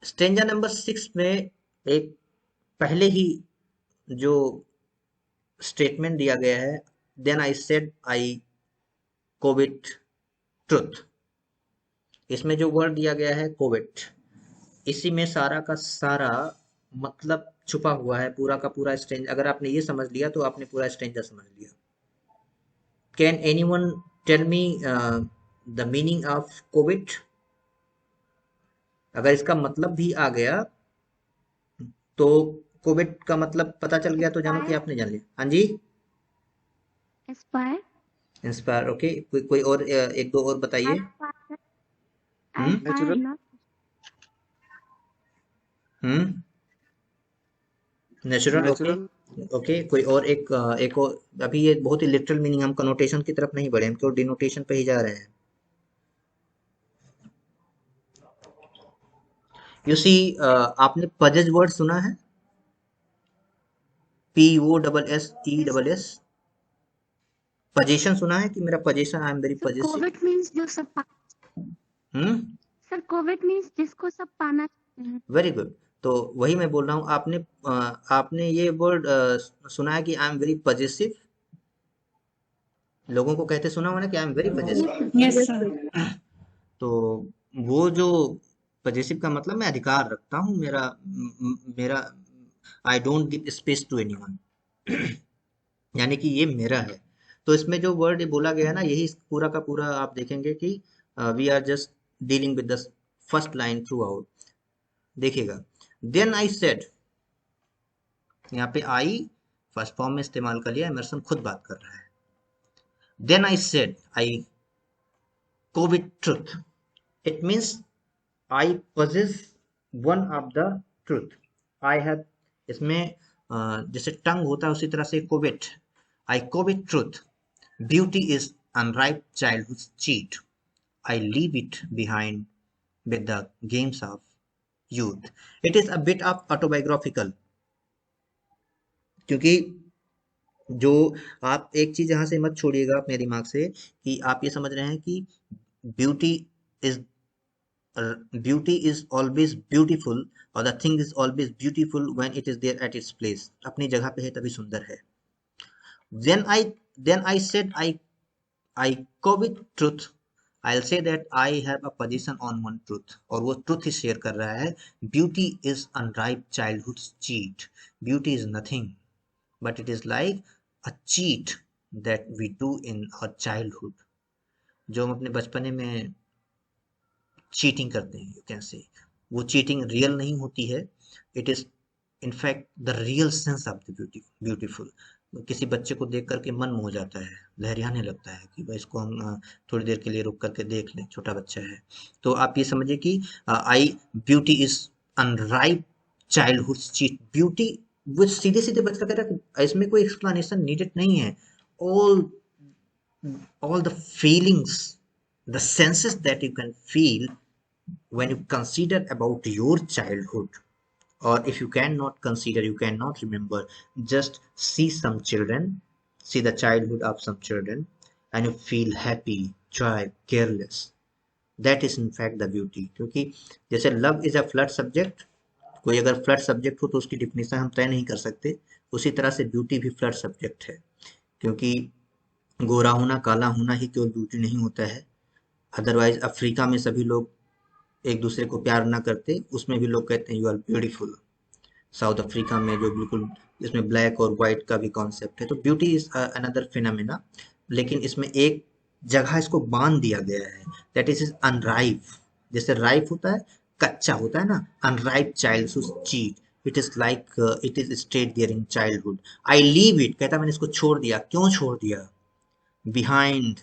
Stanza number 6 में एक पहले ही जो स्टेटमेंट दिया गया है, then I said I COVID truth. इसमें जो वर्ड दिया गया है कोविड, इसी में सारा का सारा मतलब छुपा हुआ है। पूरा का पूरा स्टेंजा, अगर आपने ये समझ लिया तो आपने पूरा स्टेंजा समझ लिया। Can anyone tell me the meaning of COVID? अगर इसका मतलब भी आ गया तो कोविड का मतलब पता चल गया तो जानो कि आपने जान लिया। हाँ जी, Aspire. इंस्पायर। ओके, कोई और एक दो और बताइए। Aspire not. Natural. Okay okay, कोई और एक और। अभी ये बहुत ही लिटरल मीनिंग, हम कनोटेशन की तरफ नहीं बढ़े, हम तो डिनोटेशन पे ही जा रहे हैं। यू सी, आपने पजेज वर्ड सुना है? POSSESS। पजेशन सुना है कि मेरा possession, I am very Sir, possessive. COVID means जो सब Sir, COVID means जिसको सब पाना चाहते हैं. Very good. तो वही मैं बोल रहा हूँ, आपने ये वर्ड सुना है कि आई एम वेरी पजेसिव? लोगों को कहते सुना हुआ ना कि I am very possessive. Yes, sir. तो वो जो पजेसिव का मतलब, मैं अधिकार रखता हूँ, मेरा I don't give space to anyone, यानी कि ये मेरा है। तो इसमें जो वर्ड बोला गया है ना, यही पूरा का पूरा आप देखेंगे कि we are just dealing with the first line throughout. देखिएगा, देन आई सेड, यहाँ पे आई फर्स्ट फॉर्म में इस्तेमाल कर लिया, एमर्सन खुद बात कर रहा है। Then I said I COVID truth. It means I possess one of the truth. I have, इसमें जैसे टंग होता है उसी तरह से COVID. I COVID truth. Beauty is unripe childhood's cheat. I leave it behind with the games of youth. It is a bit of autobiographical. क्योंकि जो आप एक चीज यहां से मत छोड़िएगा अपने दिमाग से कि आप ये समझ रहे हैं कि ब्यूटी इज ऑलवेज ब्यूटीफुल और the thing is always beautiful when it is there at its place. अपनी जगह पे है तभी सुंदर है. then I said I covet truth. I'll say that I have a position on one truth. और वो truth ही शेयर कर रहा है. Beauty is unripe childhood's cheat. Beauty is nothing, but it is like a cheat that we do in our childhood. जो हम अपने बचपने में चीटिंग करते हैं, यू कैन से, वो चीटिंग रियल नहीं होती है. It is in fact the real sense of the beautiful. किसी बच्चे को देख करके मन मोह जाता है, लहरियाने लगता है कि भाई इसको हम थोड़ी देर के लिए रुक करके देख लें, छोटा बच्चा है. तो आप ये समझिए कि beauty is unripe childhood cheat. Beauty वो सीधे सीधे बच्चा कह रहा है, इसमें कोई एक्सप्लेनेशन नीडेड नहीं है. all the feelings, the senses that you can feel when you consider about your childhood, or if you cannot consider, you cannot remember, just see some children, see the childhood of some children, and you feel happy, joy, careless. That is in fact the beauty. क्योंकि जैसे love is a flood subject, कोई अगर flood subject हो तो उसकी definition हम तय नहीं कर सकते, उसी तरह से ब्यूटी भी फ्लड सब्जेक्ट है. क्योंकि गोरा होना, काला होना ही केवल ब्यूटी नहीं होता है. अदरवाइज अफ्रीका में सभी लोग एक दूसरे को प्यार ना करते, उसमें भी लोग कहते हैं you are beautiful. South Africa में जो बिल्कुल, इसमें ब्लैक और वाइट का भी कॉन्सेप्ट है. तो ब्यूटी इज अनदर फिनोमेना, लेकिन इसमें एक जगह इसको बांध दिया गया है, दैट इज अनराइप. जैसे राइप होता है, कच्चा होता है ना, unripe childhood cheat. It is like it is state there in childhood. I leave it, कहता मैंने इसको छोड़ दिया. क्यों छोड़ दिया? Behind,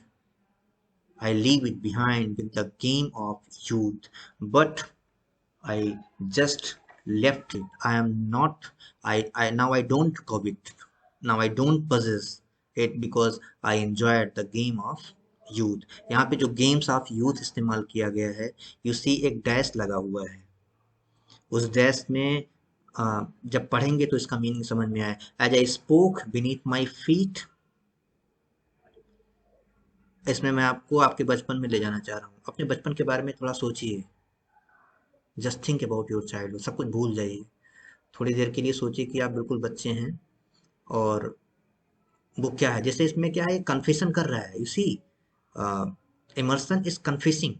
I leave it behind with the game of youth, but I just left it. I am not, I now I don't covet, now I don't possess it because I enjoyed the game of youth. यहाँ पे जो games of youth इस्तेमाल किया गया है, you see एक dash लगा हुआ है. उस डैश में जब पढ़ेंगे तो इसका मीनिंग समझ में आए. As I spoke beneath my feet, इसमें मैं आपको आपके बचपन में ले जाना चाह रहा हूँ. अपने बचपन के बारे में थोड़ा सोचिए. Just think about your childhood. सब कुछ भूल जाइए. थोड़ी देर के लिए सोचिए कि आप बिल्कुल बच्चे हैं और वो क्या है. जैसे इसमें क्या है, कन्फेशन कर रहा है. You see, Emerson is confessing.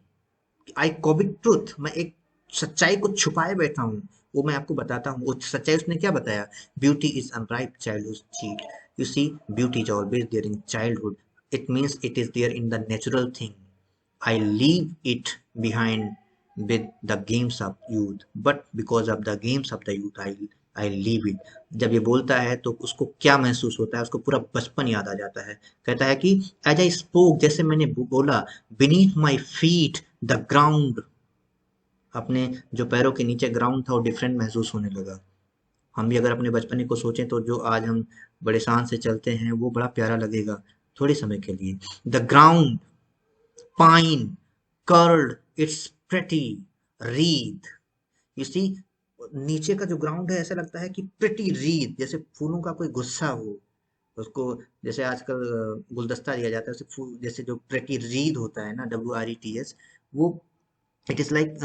I covet truth. मैं एक सच्चाई को छुपाए बैठा हूँ, वो मैं आपको बताता हूँ. वो सच्चाई उसने क्या बताया? Beauty is unripe childhood cheat. You see, beauty is always there in childhood. It means it is there in the natural thing. I leave it behind with the games of youth, but because of the games of the youth, I leave it. जब ये बोलता है तो उसको क्या महसूस होता है? उसको पूरा बचपन याद आ जाता है. कहता है कि as I spoke, जैसे मैंने बोला, beneath my feet the ground, अपने जो पैरों के नीचे ग्राउंड था वो डिफरेंट महसूस होने लगा. हम भी अगर अपने बचपने को सोचें तो जो आज हम बड़े शान से चलते हैं वो बड़ा प्यारा लगेगा थोड़े समय के लिए. The ground, pine, curled its pretty wreath. You see, नीचे का जो ग्राउंड है ऐसा लगता है कि प्रेटी रीद, जैसे फूलों का कोई गुस्सा हो. उसको जैसे आजकल गुलदस्ता दिया जाता है, फूल जैसे जो प्रेटी रीद होता है ना, WRETS, वो इट इज लाइक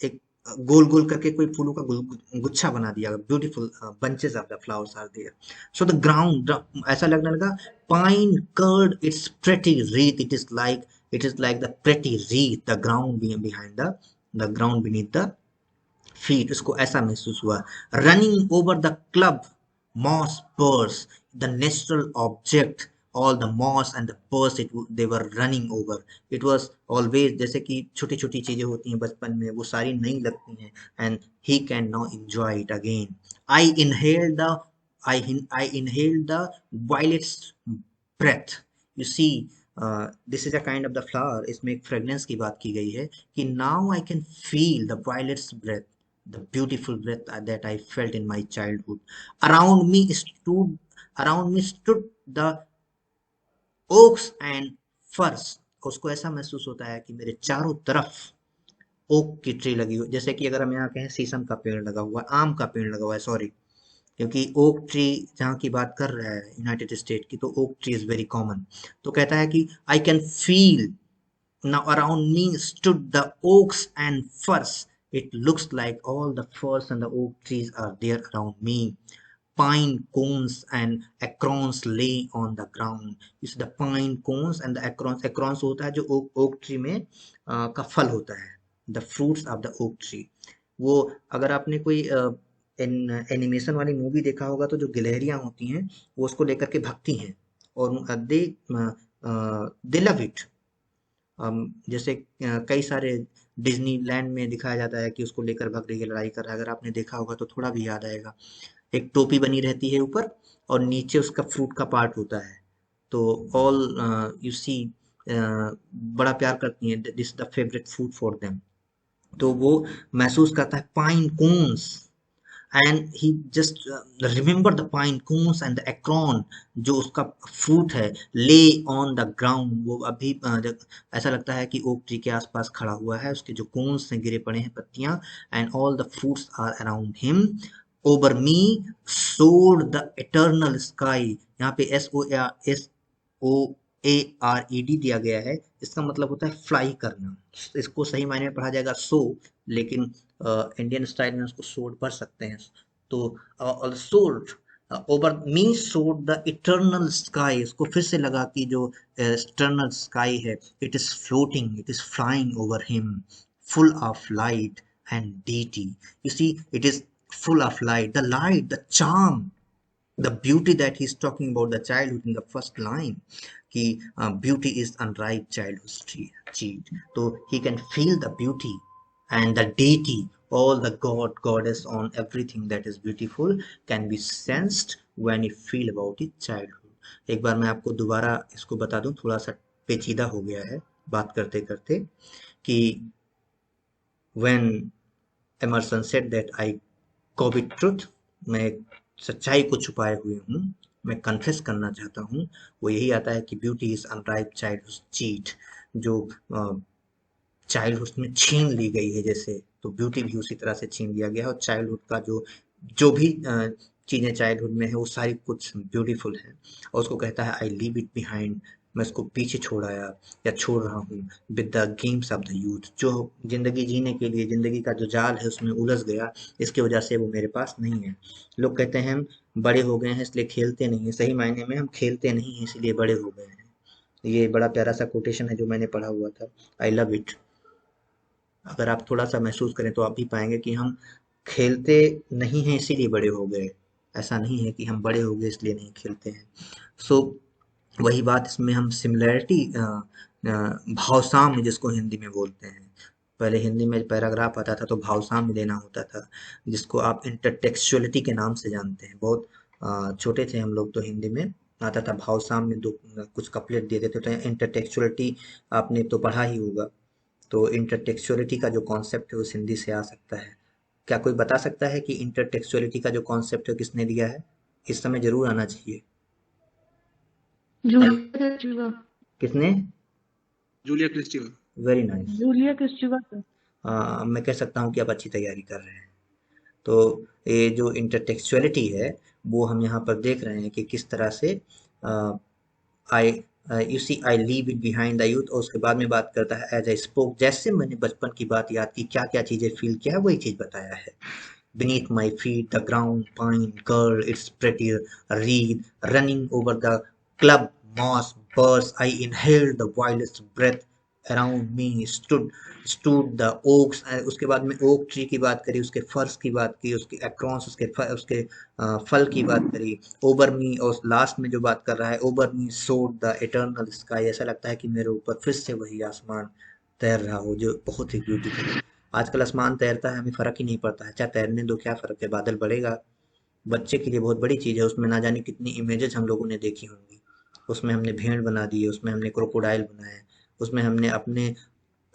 एक गोल गोल करके कोई फूलों का गुच्छा बना दिया. Beautiful bunches of the flowers are there. So the ground, ऐसा लगने लगा, pine curled its pretty wreath. It is like the pretty wreath, the ground behind the ground beneath the feet. उसको ऐसा महसूस हुआ. Running over the club moss burrs, the natural object, all the moss and the purse they were running over. It was always, जैसे कि छोटी छोटी चीजें होती हैं बचपन में, वो सारी नई लगती हैं. and he can now enjoy it again. I inhaled the violet's breath. You see, this is a kind of the flower, इसमें एक फ्रेग्रेंस की बात की गई है कि now I can feel the violet's breath, the beautiful breath that I felt in my childhood, around me stood around me stood the oaks and firs. उसको ऐसा महसूस होता है कि मेरे चारों तरफ ओक की ट्री लगी हुई, जैसे कि अगर हम यहाँ कहें शीशम का पेड़ लगा हुआ है, आम का पेड़ लगा हुआ है, सॉरी, क्योंकि ओक ट्री जहाँ की बात कर रहा है यूनाइटेड स्टेट की, तो oak tree is very common. तो कहता है कि I can feel now around me stood the oaks and firs, it looks like all the firs and the oak trees are there around me, pine cones and acorns lay on the ground। इस the pine cones and the acorns, acorns होता है जो oak tree में का फल होता है, the fruits of the oak tree. वो अगर आपने कोई एनिमेशन वाली मूवी देखा होगा तो जो गिलहरियां होती हैं वो उसको लेकर के भागती हैं और दे लव इट। जैसे कई सारे डिज्नी लैंड में दिखाया जाता है कि उसको लेकर भाग रही है, लड़ाई कर रहा है, अगर आपने देखा होगा तो थोड़ा भी याद आएगा। एक टोपी बनी रहती है ऊपर और नीचे उसका फ्रूट का पार्ट होता है, तो ऑल यू सी बड़ा प्यार करती हैं, this the favourite food for them. तो वो महसूस करता है pine cones and he just remember the pine cones and the acorn, जो उसका फ्रूट है, ले ऑन द ग्राउंड, वो अभी ऐसा लगता है कि ओक ट्री के आसपास खड़ा हुआ है, उसके जो कोन्स हैं गिरे पड़े हैं पत्तियां, and all the fruits are around him, over me soared the eternal sky. यहाँ पे SOARED दिया गया है, इसका मतलब होता है फ्लाई करना। इसको सही मायने में पढ़ा जाएगा सो, लेकिन इंडियन स्टाइल में उसको सोड पढ़ सकते हैं। तो सोड over me soared the eternal sky, इसको फिर से लगा कि जो इटर्नल स्काई है, it is floating, it is flying over him, full of light and deity। You see, it is full of light, the charm, the beauty that he's talking about the childhood in the first line, कि beauty is unripe childhood's cheat। So he can feel the beauty and the deity, all the goddess on everything that is beautiful can be sensed when he feel about his childhood। एक बार मैं आपको दोबारा इसको बता दूं, थोड़ा सा पेचीदा हो गया है बात करते करते, कि when Emerson said that I covet truth, मैं सच्चाई को छुपाए हुए हूँ, मैं कन्फेस करना चाहता हूँ, वो यही आता है कि beauty is unripe childhood cheat, जो चाइल्डहुड में छीन ली गई है जैसे, तो ब्यूटी भी उसी तरह से छीन लिया गया है। और चाइल्डहुड का जो भी चीज़ें चाइल्डहुड में है वो सारी कुछ ब्यूटीफुल है, और उसको कहता है आई लीव इट बिहाइंड, मैं इसको पीछे छोड़ आया या छोड़ रहा हूँ, with the games of the youth, जो जिंदगी जीने के लिए जिंदगी का जो जाल है उसमें उलझ गया, इसकी वजह से वो मेरे पास नहीं है। लोग कहते हैं हम बड़े हो गए हैं इसलिए खेलते नहीं हैं, सही मायने में हम खेलते नहीं हैं इसलिए बड़े हो गए हैं। ये बड़ा प्यारा सा कोटेशन है जो मैंने पढ़ा हुआ था, आई लव इट। अगर आप थोड़ा सा महसूस करें तो आप भी पाएंगे कि हम खेलते नहीं हैं इसीलिए बड़े हो गए, ऐसा नहीं है कि हम बड़े हो गए इसलिए नहीं खेलते हैं। सो वही बात इसमें हम सिमिलैरिटी, भावसाम्य जिसको हिंदी में बोलते हैं, पहले हिंदी में पैराग्राफ आता था तो भावसाम्य देना होता था, जिसको आप इंटरटेक्चुअलिटी के नाम से जानते हैं। बहुत छोटे थे हम लोग तो हिंदी में आता था भावसाम्य, दो कुछ कपलेट दे देते थे। इंटरटेक्चुअलिटी आपने तो पढ़ा ही होगा, तो इंटरटेक्चुअलिटी का जो कॉन्सेप्ट है उस हिंदी से आ सकता है। क्या कोई बता सकता है कि इंटरटेक्चुअलिटी का जो कॉन्सेप्ट है किसने दिया है? इस समय जरूर आना चाहिए। किसने? Julia Kristeva. Very nice, Julia Kristeva. मैं कह सकता हूँ कि आप अच्छी तैयारी कर रहे हैं। तो ये जो इंटरटेक्चुअलिटी है वो हम यहाँ पर देख रहे हैं कि किस तरह से I you see I leave it behind the youth, और उसके बाद में बात करता है एज आई स्पोक, जैसे मैंने बचपन की बात याद की, क्या क्या चीज़ें फील किया है वही चीज़ बताया है। Beneath my feet, the ground, pine, girl, it's pretty, reed, running over the club, moss, burst, I inhaled the wildest breath, around me stood the oaks, उसके बाद में ओक ट्री की बात करी, उसके फर्स की बात की, उसके अक्रॉस उसके फल की बात करी, ओवर मी, और लास्ट में जो बात कर रहा है over me soared the eternal sky, ऐसा लगता है कि मेरे ऊपर फिर से वही आसमान तैर रहा हो जो बहुत ही ब्यूटीफुल है। आजकल आसमान तैरता है, हमें फर्क ही नहीं पड़ता है, चाहे तैरने दो, क्या फर्क है, बादल बढ़ेगा। बच्चे के लिए बहुत बड़ी चीज़ है, उसमें ना जाने कितनी इमेजेस हम लोगों ने देखी होंगी। उसमें हमने भेड़ बना दिए, उसमें हमने क्रोकोडाइल बनाए, उसमें हमने अपने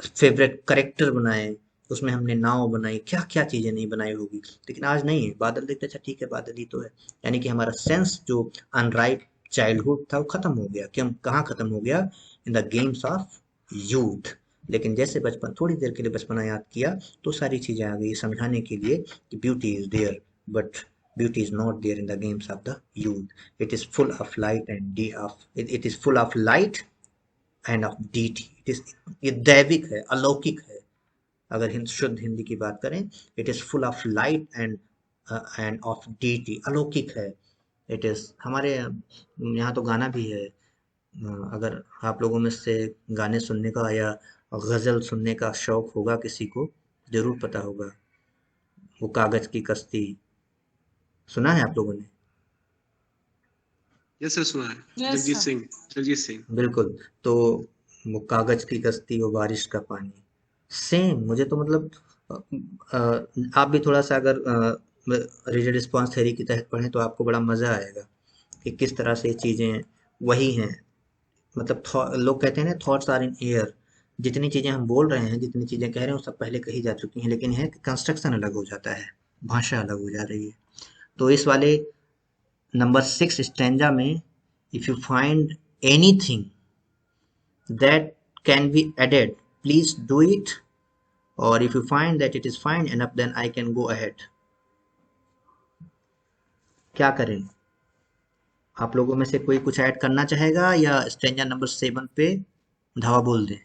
फेवरेट करेक्टर बनाए, उसमें हमने नाव बनाई, क्या क्या चीजें नहीं बनाई होगी। लेकिन आज नहीं है, बादल देखते अच्छा ठीक है बादल ही तो है। यानी कि हमारा सेंस जो अनराइट चाइल्डहुड था वो खत्म हो गया। कि हम कहाँ खत्म हो गया? In the games of youth. लेकिन जैसे बचपन, थोड़ी देर के लिए बचपना याद किया तो सारी चीजें आ गई समझाने के लिए कि beauty is there, but beauty is not there in the games of the youth. It is full of light and it is full of light and of deity. It is, ये दैविक है, अलौकिक है। अगर शुद्ध हिंदी की बात करें, it is full of light and of deity, अलौकिक है। इट इज हमारे यहाँ तो गाना भी है। अगर आप लोगों में से गाने सुनने का या गजल सुनने का शौक होगा किसी को, जरूर पता होगा वो कागज की कश्ती। सुना है आप लोगों ने? यस सर सुना है। Yes, Jagjit sir. सिंह, जगजीत सिंह। बिल्कुल। तो वो कागज की कश्ती, वो बारिश का पानी, सेम। मुझे तो मतलब आप भी थोड़ा सा अगर रिजिड रिस्पॉन्स थ्योरी के तहत पढ़ें तो आपको बड़ा मजा आएगा कि किस तरह से चीजें वही हैं। मतलब लोग कहते हैं ना, थॉट्स आर इन एयर। जितनी चीजें हम बोल रहे हैं, जितनी चीजें कह रहे हैं, वो सब पहले कही जा चुकी हैं, लेकिन है कंस्ट्रक्शन अलग हो जाता है, भाषा अलग हो जा रही है। तो इस वाले नंबर 6 स्टैंजा में, if you find anything that can be added, please do it, or if you find that it is fine enough, then I can go ahead. क्या करें? आप लोगों में से कोई कुछ ऐड करना चाहेगा या स्ट्रेंजर नंबर 7 पे धावा बोल दे?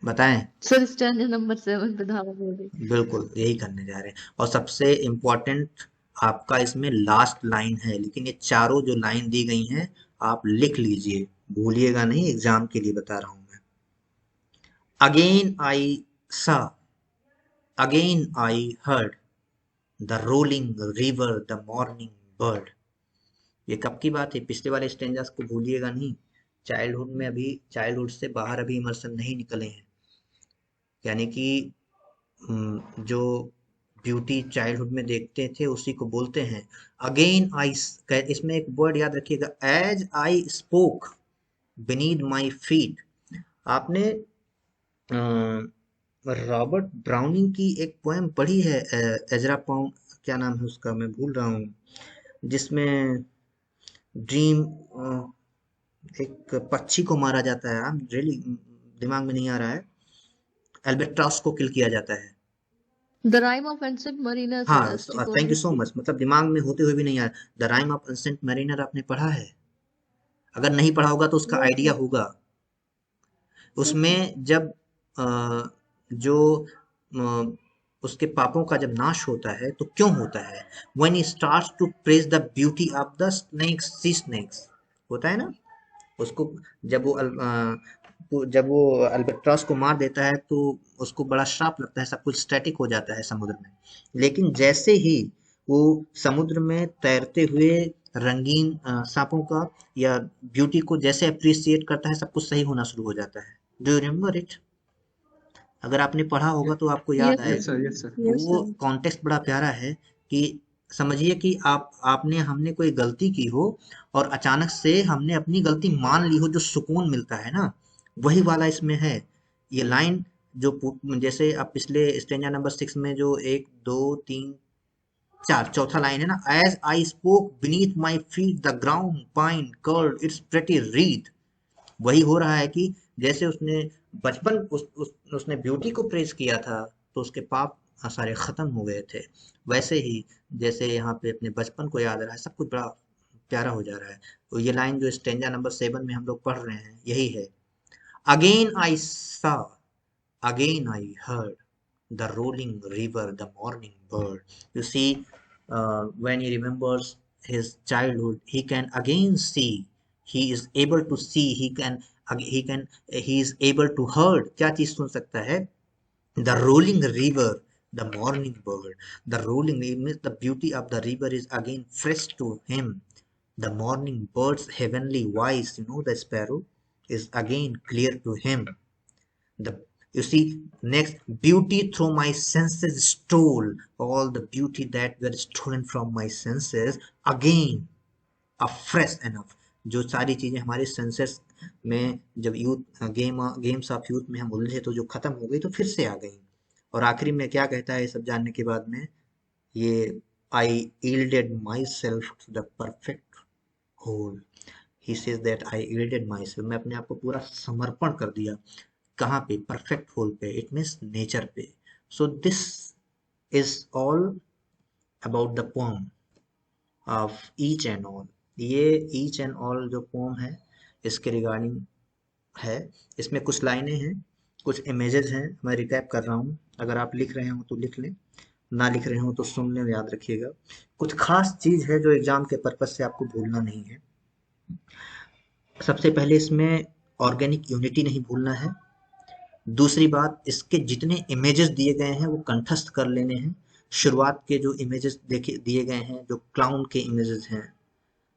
बताएं। सर स्टैंडर्ड नंबर 7 पे धावा बोल रही। बिल्कुल यही करने जा रहे हैं। और सबसे इम्पोर्टेंट आपका इसमें लास्ट लाइन है, लेकिन ये चारों जो लाइन दी गई हैं आप लिख लीजिए, भूलिएगा नहीं, एग्जाम के लिए बता रहा हूं मैं। Again I saw, again I heard the rolling river, the morning bird. ये कब की बात है? पिछले वाले स्टेंजास को भूलिएगा नहीं। चाइल्डहुड में अभी, चाइल्डहुड से बाहर अभी इमर्शन नहीं निकले हैं। यानी कि जो ब्यूटी चाइल्डहुड में देखते थे उसी को बोलते हैं। अगेन आई, इसमें एक वर्ड याद रखिएगा, as I spoke beneath my feet. आपने रॉबर्ट ब्राउनिंग की एक पोएम पढ़ी है, एजरा पॉम, क्या नाम है उसका, मैं भूल रहा हूँ, जिसमें ड्रीम, एक पक्षी को मारा जाता है, रियली दिमाग में नहीं आ रहा है, एल्बेट्रॉस को किल किया जाता है। The rhyme of ancient Mariner. हाँ, थैंक यू सो मच। मतलब दिमाग में होते हुए भी नहीं आ रहा। The rhyme of ancient Mariner आपने पढ़ा है? अगर नहीं पढ़ा होगा तो उसका आइडिया होगा। उसमें जब जो उसके पापों का जब नाश होता है तो क्यों होता है? When he starts to praise the beauty of the snakes, sea snakes होता है ना, उसको जब वो अल्बेट्रॉस को मार देता है तो उसको बड़ा श्राप लगता है, सब कुछ स्टैटिक हो जाता है समुद्र में। लेकिन जैसे ही वो समुद्र में तैरते हुए रंगीन सांपों का या ब्यूटी को जैसे अप्रिशिएट करता है, सब कुछ सही होना शुरू हो जाता है। Do you remember it? अगर आपने पढ़ा होगा तो आपको याद Yes, आएगा। Yes sir, yes sir. वो कॉन्टेक्स्ट बड़ा प्यारा है कि समझिए कि हमने कोई गलती की हो और अचानक से हमने अपनी गलती मान ली हो, जो सुकून मिलता है ना, वही वाला इसमें है। ये लाइन जो जैसे आप पिछले स्टेंजा नंबर 6 में जो 1 2 3 4 चौथा लाइन है ना, as I spoke beneath my feet the ground pine curled its pretty wreath, वही हो रहा है कि जैसे उसने बचपन उसने ब्यूटी को प्रेज किया था तो उसके पाप सारे खत्म हो गए थे। वैसे ही जैसे यहाँ पे अपने बचपन को याद आ रहा है, सब कुछ बड़ा प्यारा हो जा रहा है। तो ये लाइन जो स्टेंजा नंबर 7 में हम लोग पढ़ रहे हैं यही है। Again I saw, again I heard the rolling river, the morning bird. You see, when he remembers his childhood, he can again see, he is able to see, he is able to heard, क्या चीज सुन सकता है? The rolling river, the morning bird. The rolling means the beauty of the river is again fresh to him. The morning bird's heavenly voice, the sparrow, is again clear to him. You see, next, beauty through my senses stole, all the beauty that were stolen from my senses again fresh enough, जो सारी चीजें हमारे senses में जब youth games of youth में हम बोले थे तो जो खत्म हो गई तो फिर से आ गई। और आखिरी में क्या कहता है ये सब जानने के बाद में, ये आई yielded myself to the perfect whole. He says that I yielded myself, मैं अपने आप को पूरा समर्पण कर दिया। कहाँ पे? परफेक्ट होल पे, इट मीन्स नेचर पे। So this is all about the pome of each and all. ये ईच एंड ऑल जो पोम है इसके रिगार्डिंग है। इसमें कुछ लाइनें हैं, कुछ इमेजेस हैं, मैं रिकैप कर रहा हूँ। अगर आप लिख रहे हो तो लिख लें, ना लिख रहे हो तो सुनने में याद रखिएगा। कुछ खास चीज है जो एग्जाम के पर्पज से आपको भूलना नहीं है। सबसे पहले इसमें ऑर्गेनिक यूनिटी नहीं भूलना है। दूसरी बात, इसके जितने इमेजेस दिए गए हैं वो कंठस्थ कर लेने हैं। शुरुआत के जो इमेजेस देखे दिए गए हैं, जो क्लाउन के इमेजेस हैं,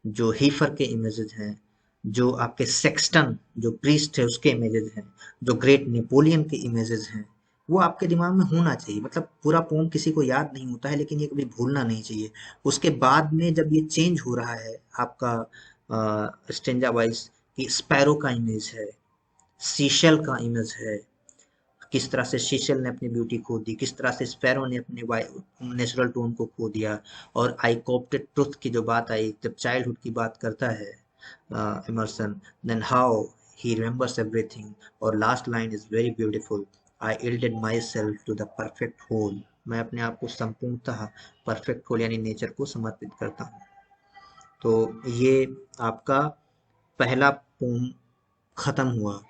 जो हीफर के इमेजेस हैं, जो आपके सेक्सटन जो प्रीस्ट है उसके इमेजेस हैं, जो ग्रेट नेपोलियन के इमेजेस हैं, वो आपके दिमाग में होना चाहिए। मतलब पूरा पोम किसी को याद नहीं होता है, लेकिन ये कभी भूलना नहीं चाहिए। उसके बाद में जब ये चेंज हो रहा है आपका स्टेंजा वाइज, कि स्पैरो का इमेज है, सीशल का इमेज है, किस तरह से सीशल ने अपनी ब्यूटी खो दी, किस तरह से स्पैरो ने अपने नेचुरल टोन को खो दिया। और आई कॉप्टेड ट्रुथ की जो बात आई, जब चाइल्डहुड की बात करता है Emerson, then how he remembers everything. और last line is very beautiful, I yielded myself to the perfect whole. मैं अपने आप को संपूर्णतः परफेक्ट होल यानी नेचर को समर्पित करता हूँ। तो ये आपका पहला पोम खत्म हुआ।